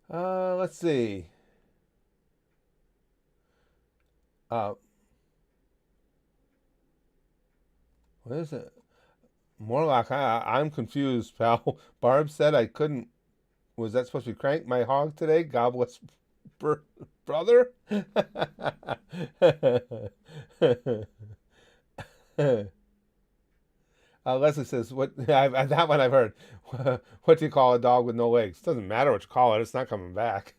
Let's see. Uh, what is it? Morlock, I'm confused, pal. Barb said I couldn't. Was that supposed to be crank my hog today? Goblet's brother? Leslie says, "What? That one I've heard. What do you call a dog with no legs? Doesn't matter what you call it. It's not coming back."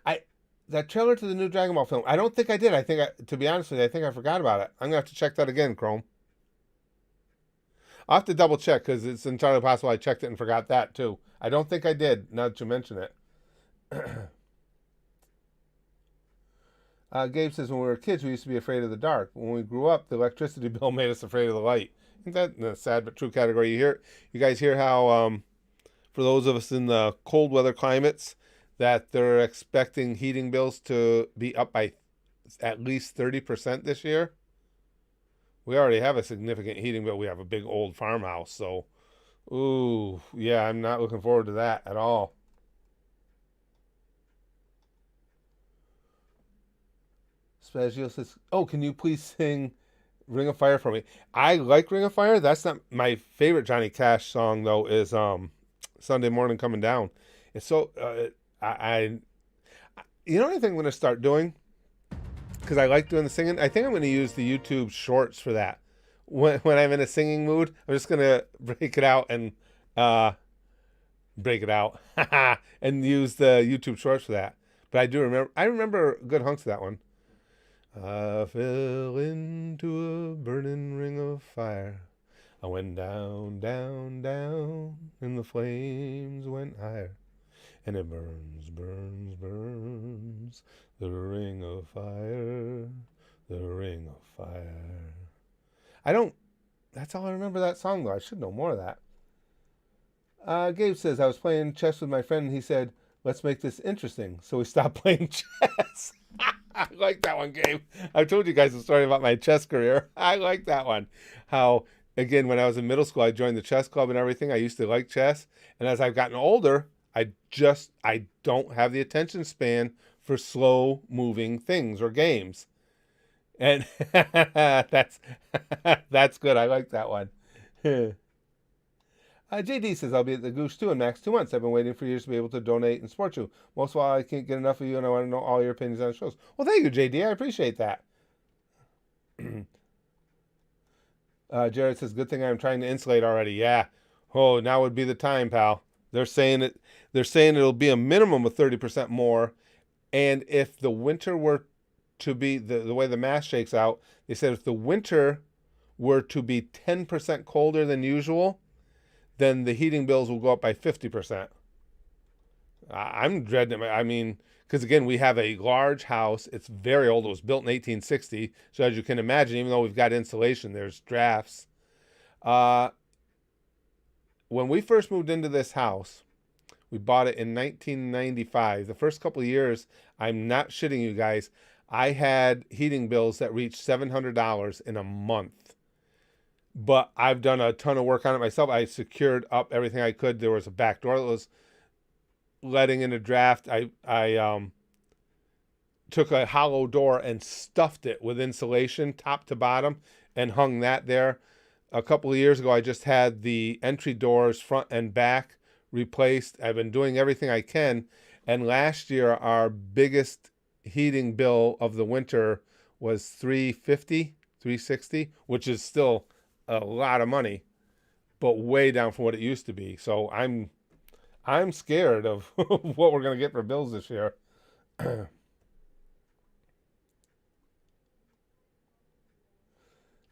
I That trailer to the new Dragon Ball film. I don't think I did. To be honest with you, I think I forgot about it. I'm gonna have to check that again, Chrome. I'll have to double check because it's entirely possible I checked it and forgot that too. I don't think I did. Now that you mention it. Gabe says, when we were kids, we used to be afraid of the dark. When we grew up, the electricity bill made us afraid of the light. Isn't that in a sad but true category? You guys hear how, for those of us in the cold weather climates, that they're expecting heating bills to be up by at least 30% this year? We already have a significant heating bill. We have a big old farmhouse, so, ooh, yeah, I'm not looking forward to that at all. Spagio says, oh, can you please sing Ring of Fire for me? I like Ring of Fire. That's not my favorite Johnny Cash song, though, is Sunday Morning Coming Down. It's so, you know what I think I'm going to start doing? Because I like doing the singing. I think I'm going to use the YouTube shorts for that. When I'm in a singing mood, I'm just going to break it out and and use the YouTube shorts for that. But I remember good hunks of that one. I fell into a burning ring of fire. I went down, down, down, and the flames went higher. And it burns, burns, burns, the ring of fire, the ring of fire. That's all I remember that song, though. I should know more of that. Gabe says, I was playing chess with my friend, and he said, let's make this interesting. So we stopped playing chess. I like that one, Gabe. I've told you guys a story about my chess career. I like that one. How, again, when I was in middle school, I joined the chess club and everything. I used to like chess. And as I've gotten older, I don't have the attention span for slow moving things or games. And that's good. I like that one. JD says, I'll be at the Goose 2 in max 2 months. I've been waiting for years to be able to donate and support you. Most of all, I can't get enough of you, and I want to know all your opinions on the shows. Well, thank you, JD. I appreciate that. Jared says, good thing I'm trying to insulate already. Yeah. Oh, now would be the time, pal. They're saying it'll be a minimum of 30% more. And if the winter were to be the way the math shakes out, they said if the winter were to be 10% colder than usual, then the heating bills will go up by 50%. I'm dreading it. I mean, because again, we have a large house. It's very old. It was built in 1860. So as you can imagine, even though we've got insulation, there's drafts. When we first moved into this house, we bought it in 1995. The first couple of years, I'm not shitting you guys, I had heating bills that reached $700 in a month. But I've done a ton of work on it myself. I secured up everything I could. There was a back door that was letting in a draft. I took a hollow door and stuffed it with insulation top to bottom and hung that there. A couple of years ago, I just had the entry doors front and back replaced. I've been doing everything I can. And last year, our biggest heating bill of the winter was $360, which is still a lot of money, but way down from what it used to be. So I'm scared of what we're going to get for bills this year.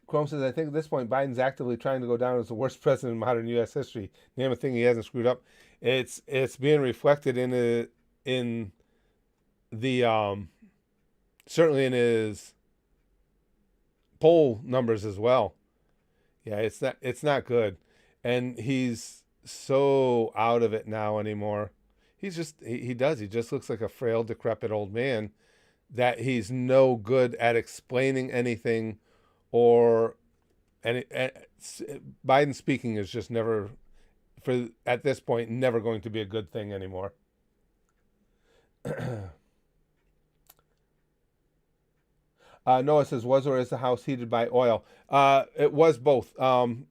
Chrome says, I think at this point, Biden's actively trying to go down as the worst president in modern U.S. history. Name a thing he hasn't screwed up. It's being reflected in the certainly in his poll numbers as well. Yeah, it's not good, and he's so out of it now anymore. He just looks like a frail, decrepit old man that he's no good at explaining anything, or and Biden speaking is just never, for at this point, never going to be a good thing anymore. Noah says, was or is the house heated by oil? It was both. When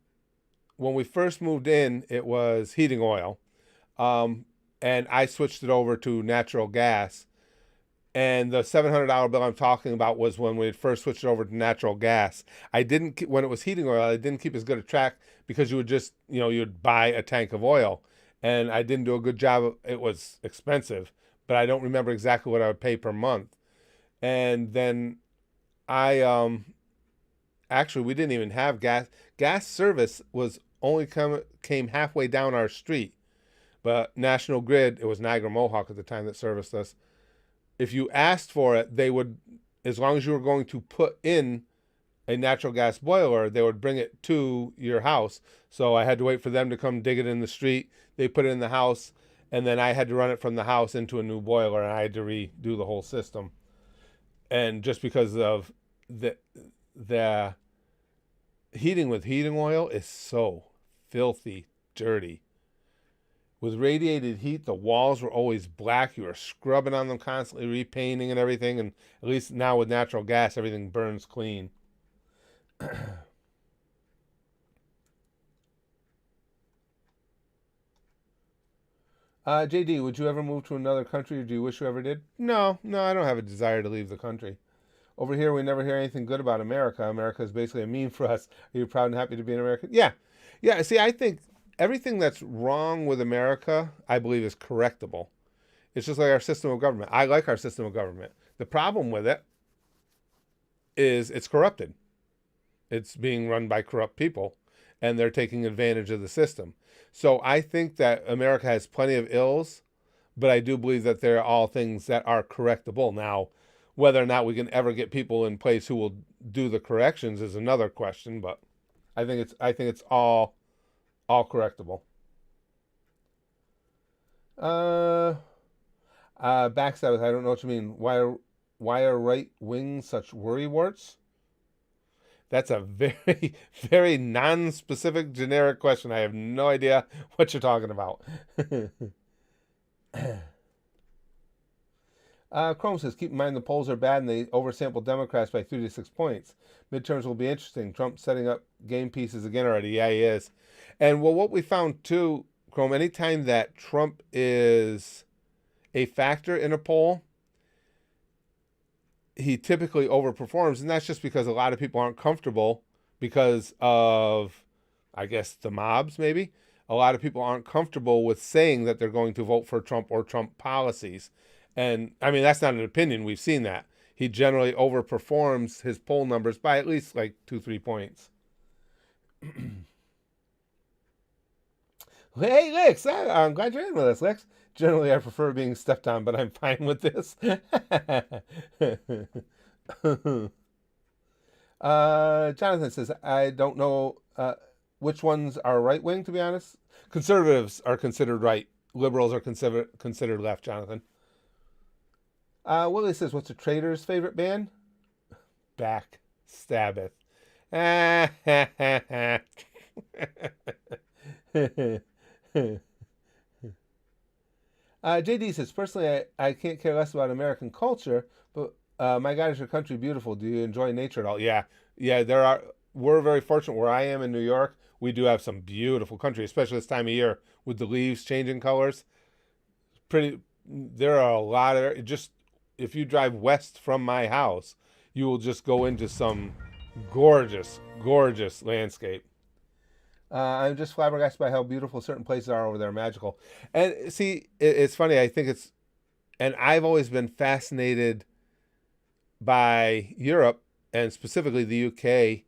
we first moved in, it was heating oil. And I switched it over to natural gas. And the $700 bill I'm talking about was when we first switched it over to natural gas. When it was heating oil, I didn't keep as good a track because you would just, you'd buy a tank of oil. And I didn't do a good job. It was expensive, but I don't remember exactly what I would pay per month. And then actually, we didn't even have gas. Gas service was only came halfway down our street. But National Grid, it was Niagara Mohawk at the time that serviced us. If you asked for it, they would, as long as you were going to put in a natural gas boiler, they would bring it to your house. So I had to wait for them to come dig it in the street. They put it in the house, and then I had to run it from the house into a new boiler, and I had to redo the whole system. And just because of the heating with heating oil is so filthy dirty. With radiated heat, the walls were always black. You were scrubbing on them constantly, repainting and everything. And at least now with natural gas, everything burns clean. JD, would you ever move to another country, or do you wish you ever did? No, I don't have a desire to leave the country. Over here, we never hear anything good about America. America is basically a meme for us. Are you proud and happy to be an American? Yeah. See, I think everything that's wrong with America, I believe, is correctable. It's just like our system of government. I like our system of government. The problem with it is it's corrupted. It's being run by corrupt people, and they're taking advantage of the system. So I think that America has plenty of ills, but I do believe that there are all things that are correctable. Now, whether or not we can ever get people in place who will do the corrections is another question, but I think it's all correctable. Backstab, I don't know what you mean. Why are right wings such worrywarts? That's a very, very non-specific, generic question. I have no idea what you're talking about. Chrome says, keep in mind the polls are bad and they oversample Democrats by 3 to 6 points. Midterms will be interesting. Trump's setting up game pieces again already. Yeah, he is. And well, what we found too, Chrome, anytime that Trump is a factor in a poll, he typically overperforms. And that's just because a lot of people aren't comfortable because of, I guess, the mobs maybe. A lot of people aren't comfortable with saying that they're going to vote for Trump or Trump policies. And I mean, that's not an opinion. We've seen that. he generally overperforms his poll numbers by at least like 2-3 points. Hey, Lex, I'm glad you're in with us, Lex. Generally, I prefer being stepped on, but I'm fine with this. Jonathan says, I don't know which ones are right wing, to be honest. Conservatives are considered right. Liberals are considered left, Jonathan. Willie says, what's a trader's favorite band? Back Sabbath. JD says, personally, I can't care less about American culture, but my God, is your country beautiful? Do you enjoy nature at all? Yeah, we're very fortunate where I am in New York. We do have some beautiful country, especially this time of year with the leaves changing colors. There are a lot of, just if you drive west from my house, you will just go into some gorgeous, gorgeous landscape. I'm just flabbergasted by how beautiful certain places are over there, magical. And see, it's funny. I think and I've always been fascinated by Europe and specifically the UK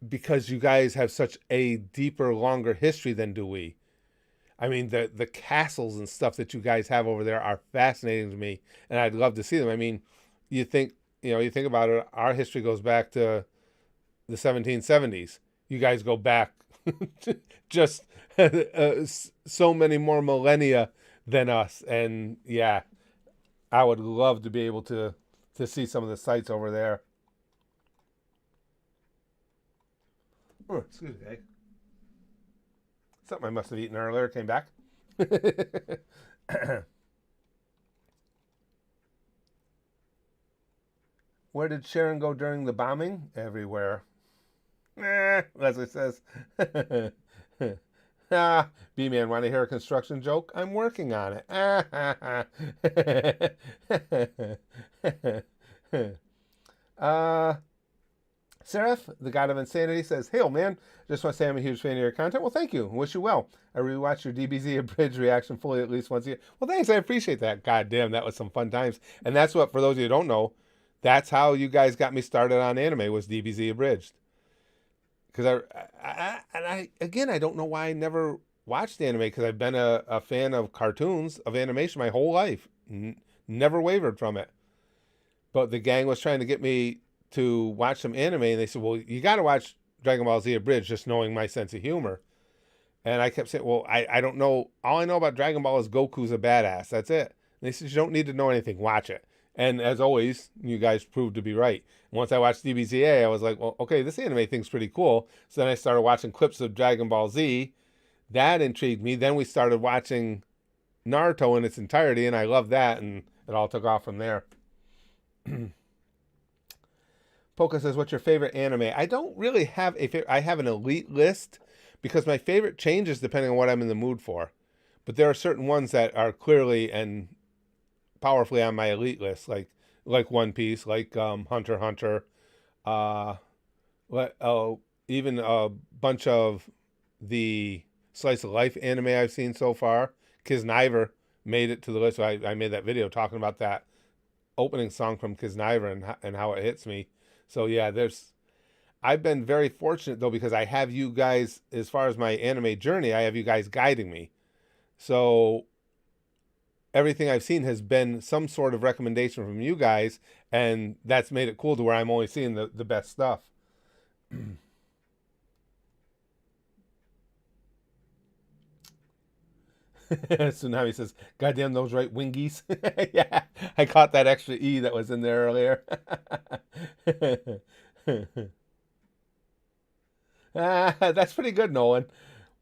because you guys have such a deeper, longer history than do we. I mean, the castles and stuff that you guys have over there are fascinating to me, and I'd love to see them. I mean, you think about it, our history goes back to the 1770s. You guys go back just so many more millennia than us. And yeah, I would love to be able to see some of the sites over there. Oh, excuse me. Something I must have eaten earlier came back. Where did Sharon go during the bombing? Everywhere. Leslie says. B-Man, want to hear a construction joke? I'm working on it. Seraph, the god of insanity, says, "Hail, man. Just want to say I'm a huge fan of your content." Well, thank you. Wish you well. I rewatch your DBZ Abridged reaction fully at least once a year. Well, thanks. I appreciate that. God damn, that was some fun times. And that's what, for those of you who don't know, that's how you guys got me started on anime, was DBZ Abridged. Because I don't know why I never watched anime, because I've been a fan of cartoons, of animation my whole life. Never wavered from it. But the gang was trying to get me to watch some anime, and they said, well, you got to watch Dragon Ball Z Abridged, just knowing my sense of humor. And I kept saying, well, I don't know. All I know about Dragon Ball is Goku's a badass. That's it. And they said, you don't need to know anything. Watch it. And as always, you guys proved to be right. Once I watched DBZA, I was like, well, okay, this anime thing's pretty cool. So then I started watching clips of Dragon Ball Z. That intrigued me. Then we started watching Naruto in its entirety, and I loved that, and it all took off from there. Polka says, what's your favorite anime? I don't really have a favorite. I have an elite list because my favorite changes depending on what I'm in the mood for. But there are certain ones that are clearly and powerfully on my elite list, like One Piece, like Hunter x Hunter, even a bunch of the slice of life anime I've seen so far. Kisniver made it to the list. I made that video talking about that opening song from Kisniver and how it hits me. So yeah, I've been very fortunate though, because I have you guys, as far as my anime journey, I have you guys guiding me. So everything I've seen has been some sort of recommendation from you guys, and that's made it cool to where I'm only seeing the best stuff. Tsunami says, goddamn those right wingies. Yeah, I caught that extra E that was in there earlier. That's pretty good, Nolan.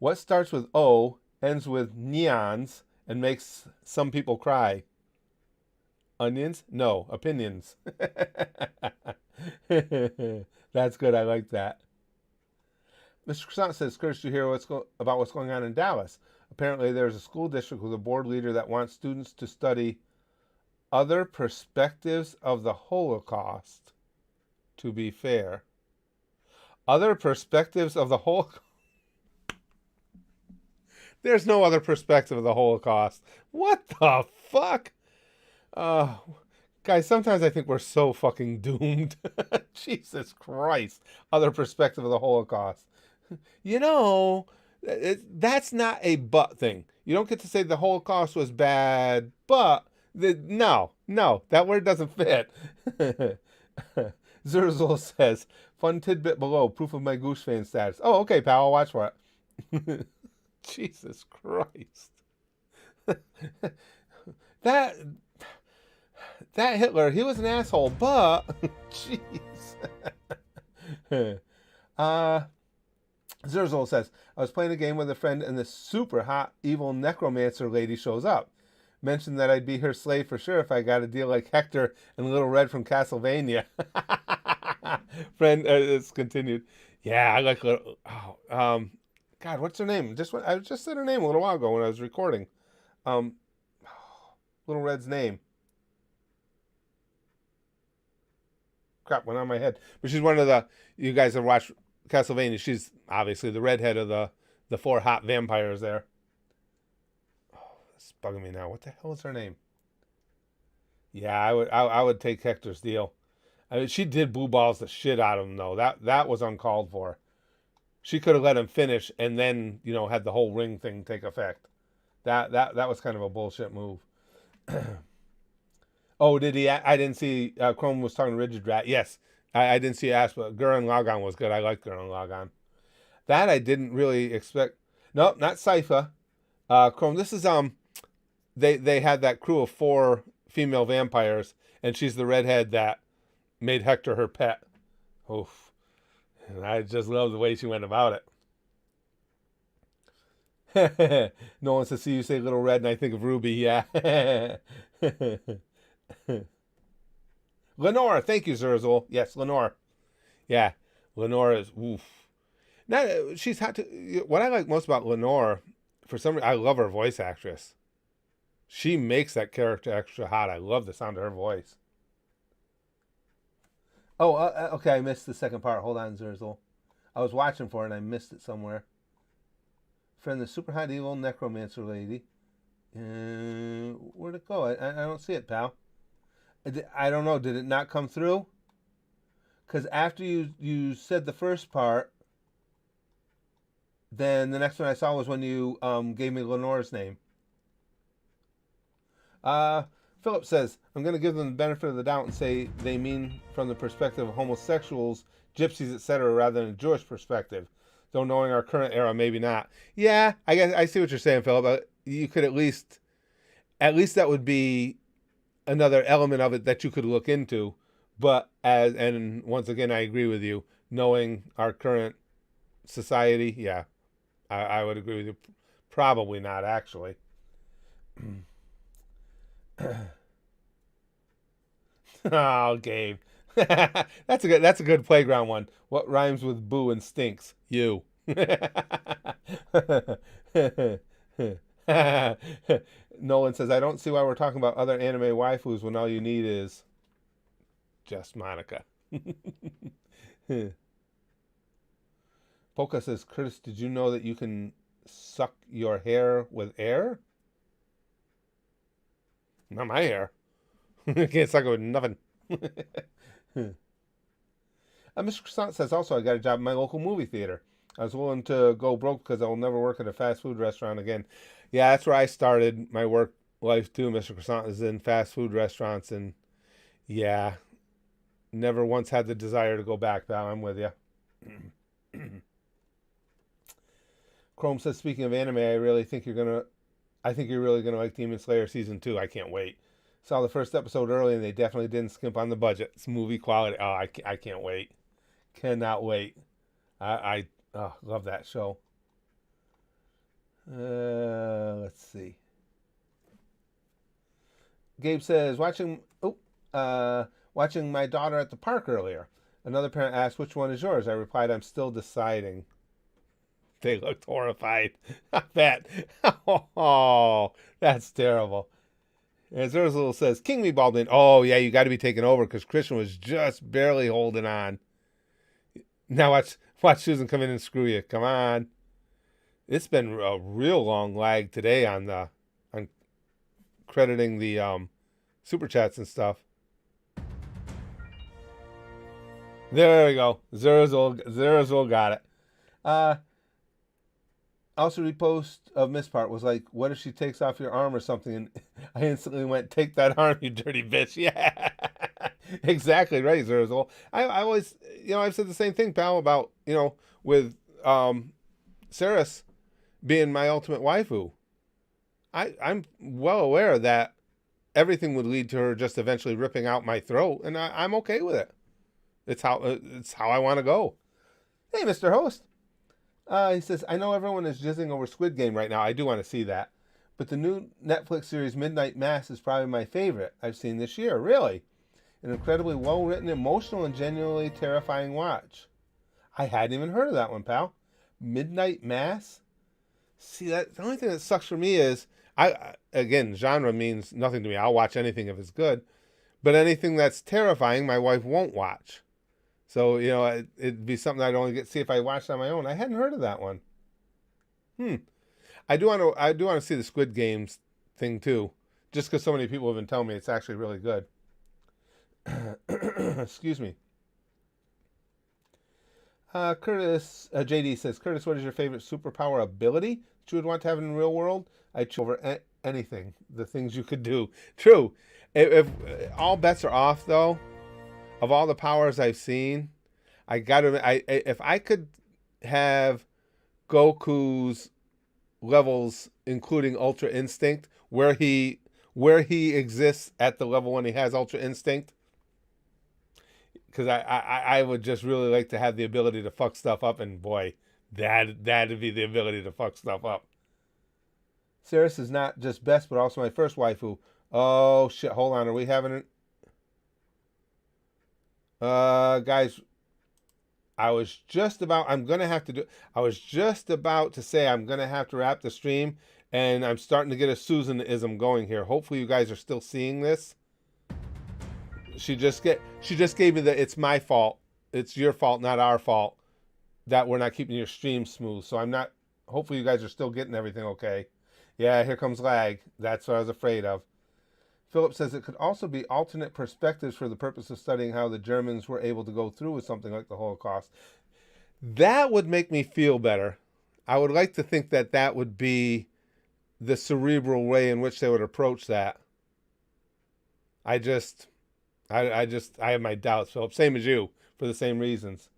What starts with O, ends with neons, and makes some people cry? Onions? No, opinions. That's good. I like that. Mr. Croissant says, Curtis, did you hear about what's going on in Dallas? Apparently, there's a school district with a board leader that wants students to study other perspectives of the Holocaust. To be fair, other perspectives of the Holocaust. There's no other perspective of the Holocaust. What the fuck? Guys, sometimes I think we're so fucking doomed. Jesus Christ. Other perspective of the Holocaust. You know, that's not a but thing. You don't get to say the Holocaust was bad, but no, that word doesn't fit. Zurzel says, fun tidbit below, proof of my Goose fan status. Oh, okay, pal, I'll watch for it. Jesus Christ. that that Hitler, he was an asshole, but jeez. Zurzel says, I was playing a game with a friend and this super hot evil necromancer lady shows up. Mentioned that I'd be her slave for sure if I got a deal like Hector and Little Red from Castlevania. Friend, it's continued. Yeah, I like Little. Oh, God, what's her name? I just said her name a little while ago when I was recording. Little Red's name. Crap, went on my head. But she's one of the. You guys have watched Castlevania. She's obviously the redhead of the four hot vampires there. It's bugging me now. What the hell is her name? Yeah, I would take Hector's deal. I mean, she did blue balls the shit out of him though. That was uncalled for. She could have let him finish and then had the whole ring thing take effect. That was kind of a bullshit move. Oh, did he? I didn't see. Chrome was talking to Rigid Rat. Yes, I didn't see Ash, but Gurren Lagann was good. I like Gurren Lagann. That I didn't really expect. Nope, not Sypha. Chrome. This is They had that crew of 4 female vampires, and she's the redhead that made Hector her pet. Oof. And I just love the way she went about it. No one to see you say Little Red, and I think of Ruby. Yeah. Lenore, thank you, Zurzel. Yes, Lenore. Yeah, Lenore is oof. Now she's had to. What I like most about Lenore, for some reason, I love her voice actress. She makes that character extra hot. I love the sound of her voice. Oh, okay. I missed the second part. Hold on, Zurzel. I was watching for it and I missed it somewhere. Friend, the super hot evil necromancer lady. Where'd it go? I don't see it, pal. I don't know. Did it not come through? Because after you said the first part, then the next one I saw was when you gave me Lenore's name. Philip says, I'm going to give them the benefit of the doubt and say they mean from the perspective of homosexuals, gypsies, etc., rather than a Jewish perspective. Though knowing our current era, maybe not. Yeah, I guess I see what you're saying, Philip. You could at least that would be another element of it that you could look into. But and once again, I agree with you. Knowing our current society, yeah, I would agree with you. Probably not, actually. Oh, Gabe. That's a good playground one. What rhymes with boo and stinks? You. Nolan says, I don't see why we're talking about other anime waifus when all you need is just Monica. Polka says, Curtis, did you know that you can suck your hair with air? Not my hair. I can't suck it with nothing. Mr. Croissant says, also, I got a job in my local movie theater. I was willing to go broke because I will never work at a fast food restaurant again. Yeah, that's where I started my work life too, Mr. Croissant, is in fast food restaurants. And yeah, never once had the desire to go back, pal. I'm with you. Chrome says, speaking of anime, I think you're really gonna like Demon Slayer season 2. I can't wait. Saw the first episode early, and they definitely didn't skimp on the budget. It's movie quality. Oh, I can't wait. Cannot wait. I love that show. Let's see. Gabe says, watching my daughter at the park earlier. Another parent asked, which one is yours? I replied, I'm still deciding. They looked horrified. I bet. Oh, that's terrible. As Ursula says, King Me Baldwin. Oh, yeah, you got to be taken over because Christian was just barely holding on. Now watch Susan come in and screw you. Come on. It's been a real long lag today on crediting the super chats and stuff. There we go. Zerazul got it. Uh, Also, repost of Miss Part was like, "What if she takes off your arm or something?" And I instantly went, "Take that arm, you dirty bitch!" Yeah, exactly right, Zerazul. I always, I've said the same thing, pal, about with Saris being my ultimate waifu. I'm well aware that everything would lead to her just eventually ripping out my throat, and I'm okay with it. It's how I want to go. Hey, Mr. Host. He says, I know everyone is jizzing over Squid Game right now. I do want to see that. But the new Netflix series Midnight Mass is probably my favorite I've seen this year. Really. An incredibly well-written, emotional, and genuinely terrifying watch. I hadn't even heard of that one, pal. Midnight Mass? See, the only thing that sucks for me is, again, genre means nothing to me. I'll watch anything if it's good. But anything that's terrifying, my wife won't watch. So, it'd be something I'd only get to see if I watched on my own. I hadn't heard of that one. I do want to see the Squid Games thing too, just because so many people have been telling me it's actually really good. Excuse me. Curtis JD says, Curtis, what is your favorite superpower ability that you would want to have in the real world? I'd choose over anything. The things you could do. True. If all bets are off, though, of all the powers I've seen, if I could have Goku's levels, including Ultra Instinct, where he exists at the level when he has Ultra Instinct, because I would just really like to have the ability to fuck stuff up, and boy, that'd be the ability to fuck stuff up. Saris is not just best, but also my first waifu. Oh shit! Hold on, are we having it? Guys, I was just about to say I'm gonna have to wrap the stream, and I'm starting to get a Susan-ism going here. Hopefully, you guys are still seeing this. She just gave me the "it's my fault, it's your fault, not our fault" that we're not keeping your stream smooth. So I'm not. Hopefully, you guys are still getting everything okay. Yeah, here comes lag. That's what I was afraid of. Philip says it could also be alternate perspectives for the purpose of studying how the Germans were able to go through with something like the Holocaust. That would make me feel better. I would like to think that that would be the cerebral way in which they would approach that. I have my doubts, Philip. Same as you, for the same reasons.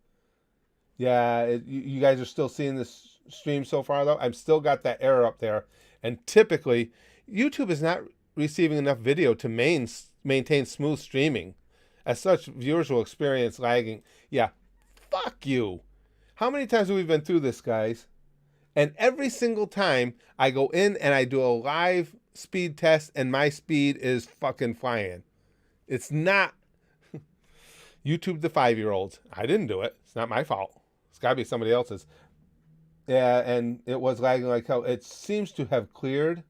Yeah, you guys are still seeing this stream so far, though. I've still got that error up there. And typically, YouTube is not receiving enough video to maintain smooth streaming. As such, viewers will experience lagging. Yeah, fuck you. How many times have we been through this, guys? And every single time I go in and I do a live speed test and my speed is fucking flying. It's not YouTube the 5-year-olds. I didn't do it. It's not my fault. It's got to be somebody else's. Yeah, and it was lagging like hell. It seems to have cleared.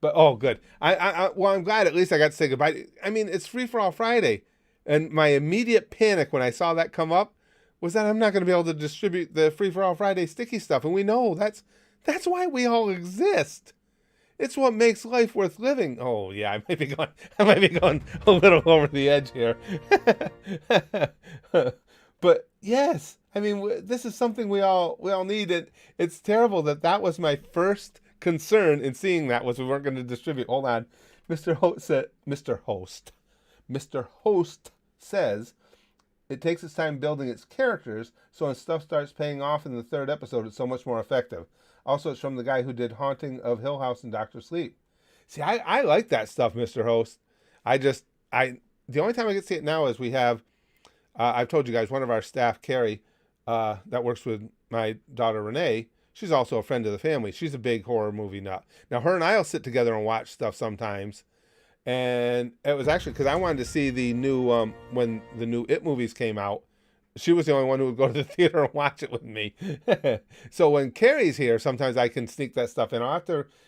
But, oh, good. Well, I'm glad at least I got to say goodbye. I mean, it's Free For All Friday. And my immediate panic when I saw that come up was that I'm not going to be able to distribute the Free For All Friday sticky stuff. And we know that's why we all exist. It's what makes life worth living. Oh, yeah, I might be going a little over the edge here. But, yes, I mean, this is something we all need. It's terrible that was my first concern in seeing that was we weren't going to distribute. Hold on. Mr. Host says it takes its time building its characters, so when stuff starts paying off in the third episode, it's so much more effective. Also, it's from the guy who did Haunting of Hill House and Dr. Sleep. See, I like that stuff, Mr. Host. The only time I get to see it now is we have, I've told you guys, one of our staff, Carrie, that works with my daughter, Renee. She's also a friend of the family. She's a big horror movie nut. Now, her and I will sit together and watch stuff sometimes. And it was actually because I wanted to see the new, when the new It movies came out. She was the only one who would go to the theater and watch it with me. So when Carrie's here, sometimes I can sneak that stuff in.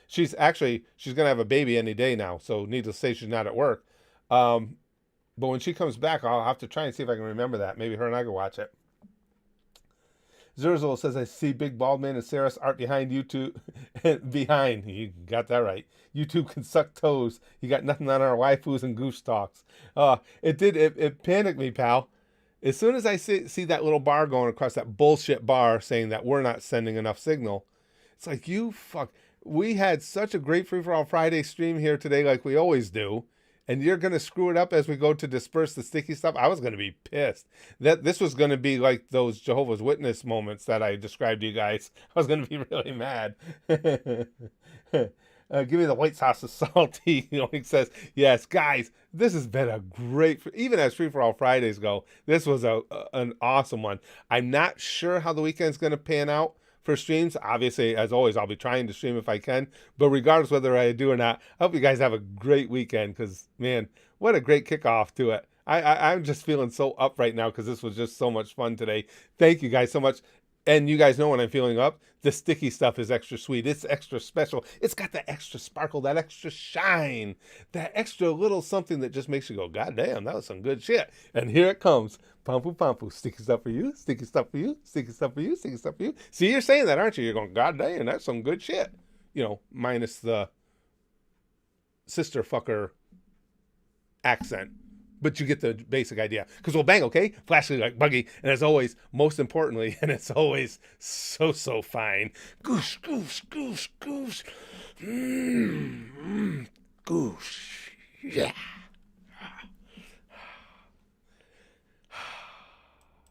She's going to have a baby any day now. So needless to say, she's not at work. But when she comes back, I'll have to try and see if I can remember that. Maybe her and I can watch it. Zerzul says, I see Big Bald Man and Saris art behind YouTube. Behind. You got that right. YouTube can suck toes. You got nothing on our waifus and goose talks. It panicked me, pal. As soon as I see that little bar going across, that bullshit bar saying that we're not sending enough signal, it's like, you fuck. We had such a great Free For All Friday stream here today, like we always do, and you're going to screw it up as we go to disperse the sticky stuff. I was going to be pissed. That this was going to be like those Jehovah's Witness moments that I described to you guys. I was going to be really mad. Give me the white sauce is salty. He says, yes, guys, this has been a great, even as Free For All Fridays go, this was an awesome one. I'm not sure how the weekend's going to pan out for streams. Obviously, as always, I'll be trying to stream if I can, but regardless whether I do or not, I hope you guys have a great weekend, because, man, what a great kickoff to it. I'm just feeling so up right now because this was just so much fun today. Thank you guys so much. And you guys know when I'm feeling up, the sticky stuff is extra sweet. It's extra special. It's got that extra sparkle, that extra shine, that extra little something that just makes you go, God damn, that was some good shit. And here it comes. Pampu, pampu, sticky stuff for you, sticky stuff for you, sticky stuff for you, sticky stuff for you. See, you're saying that, aren't you? You're going, God damn, that's some good shit. Minus the sister fucker accent. But you get the basic idea. Because we'll bang, okay? Flashly like Buggy. And as always, most importantly, and it's always so fine. Goose, goose, goose, goose. Goose. Yeah.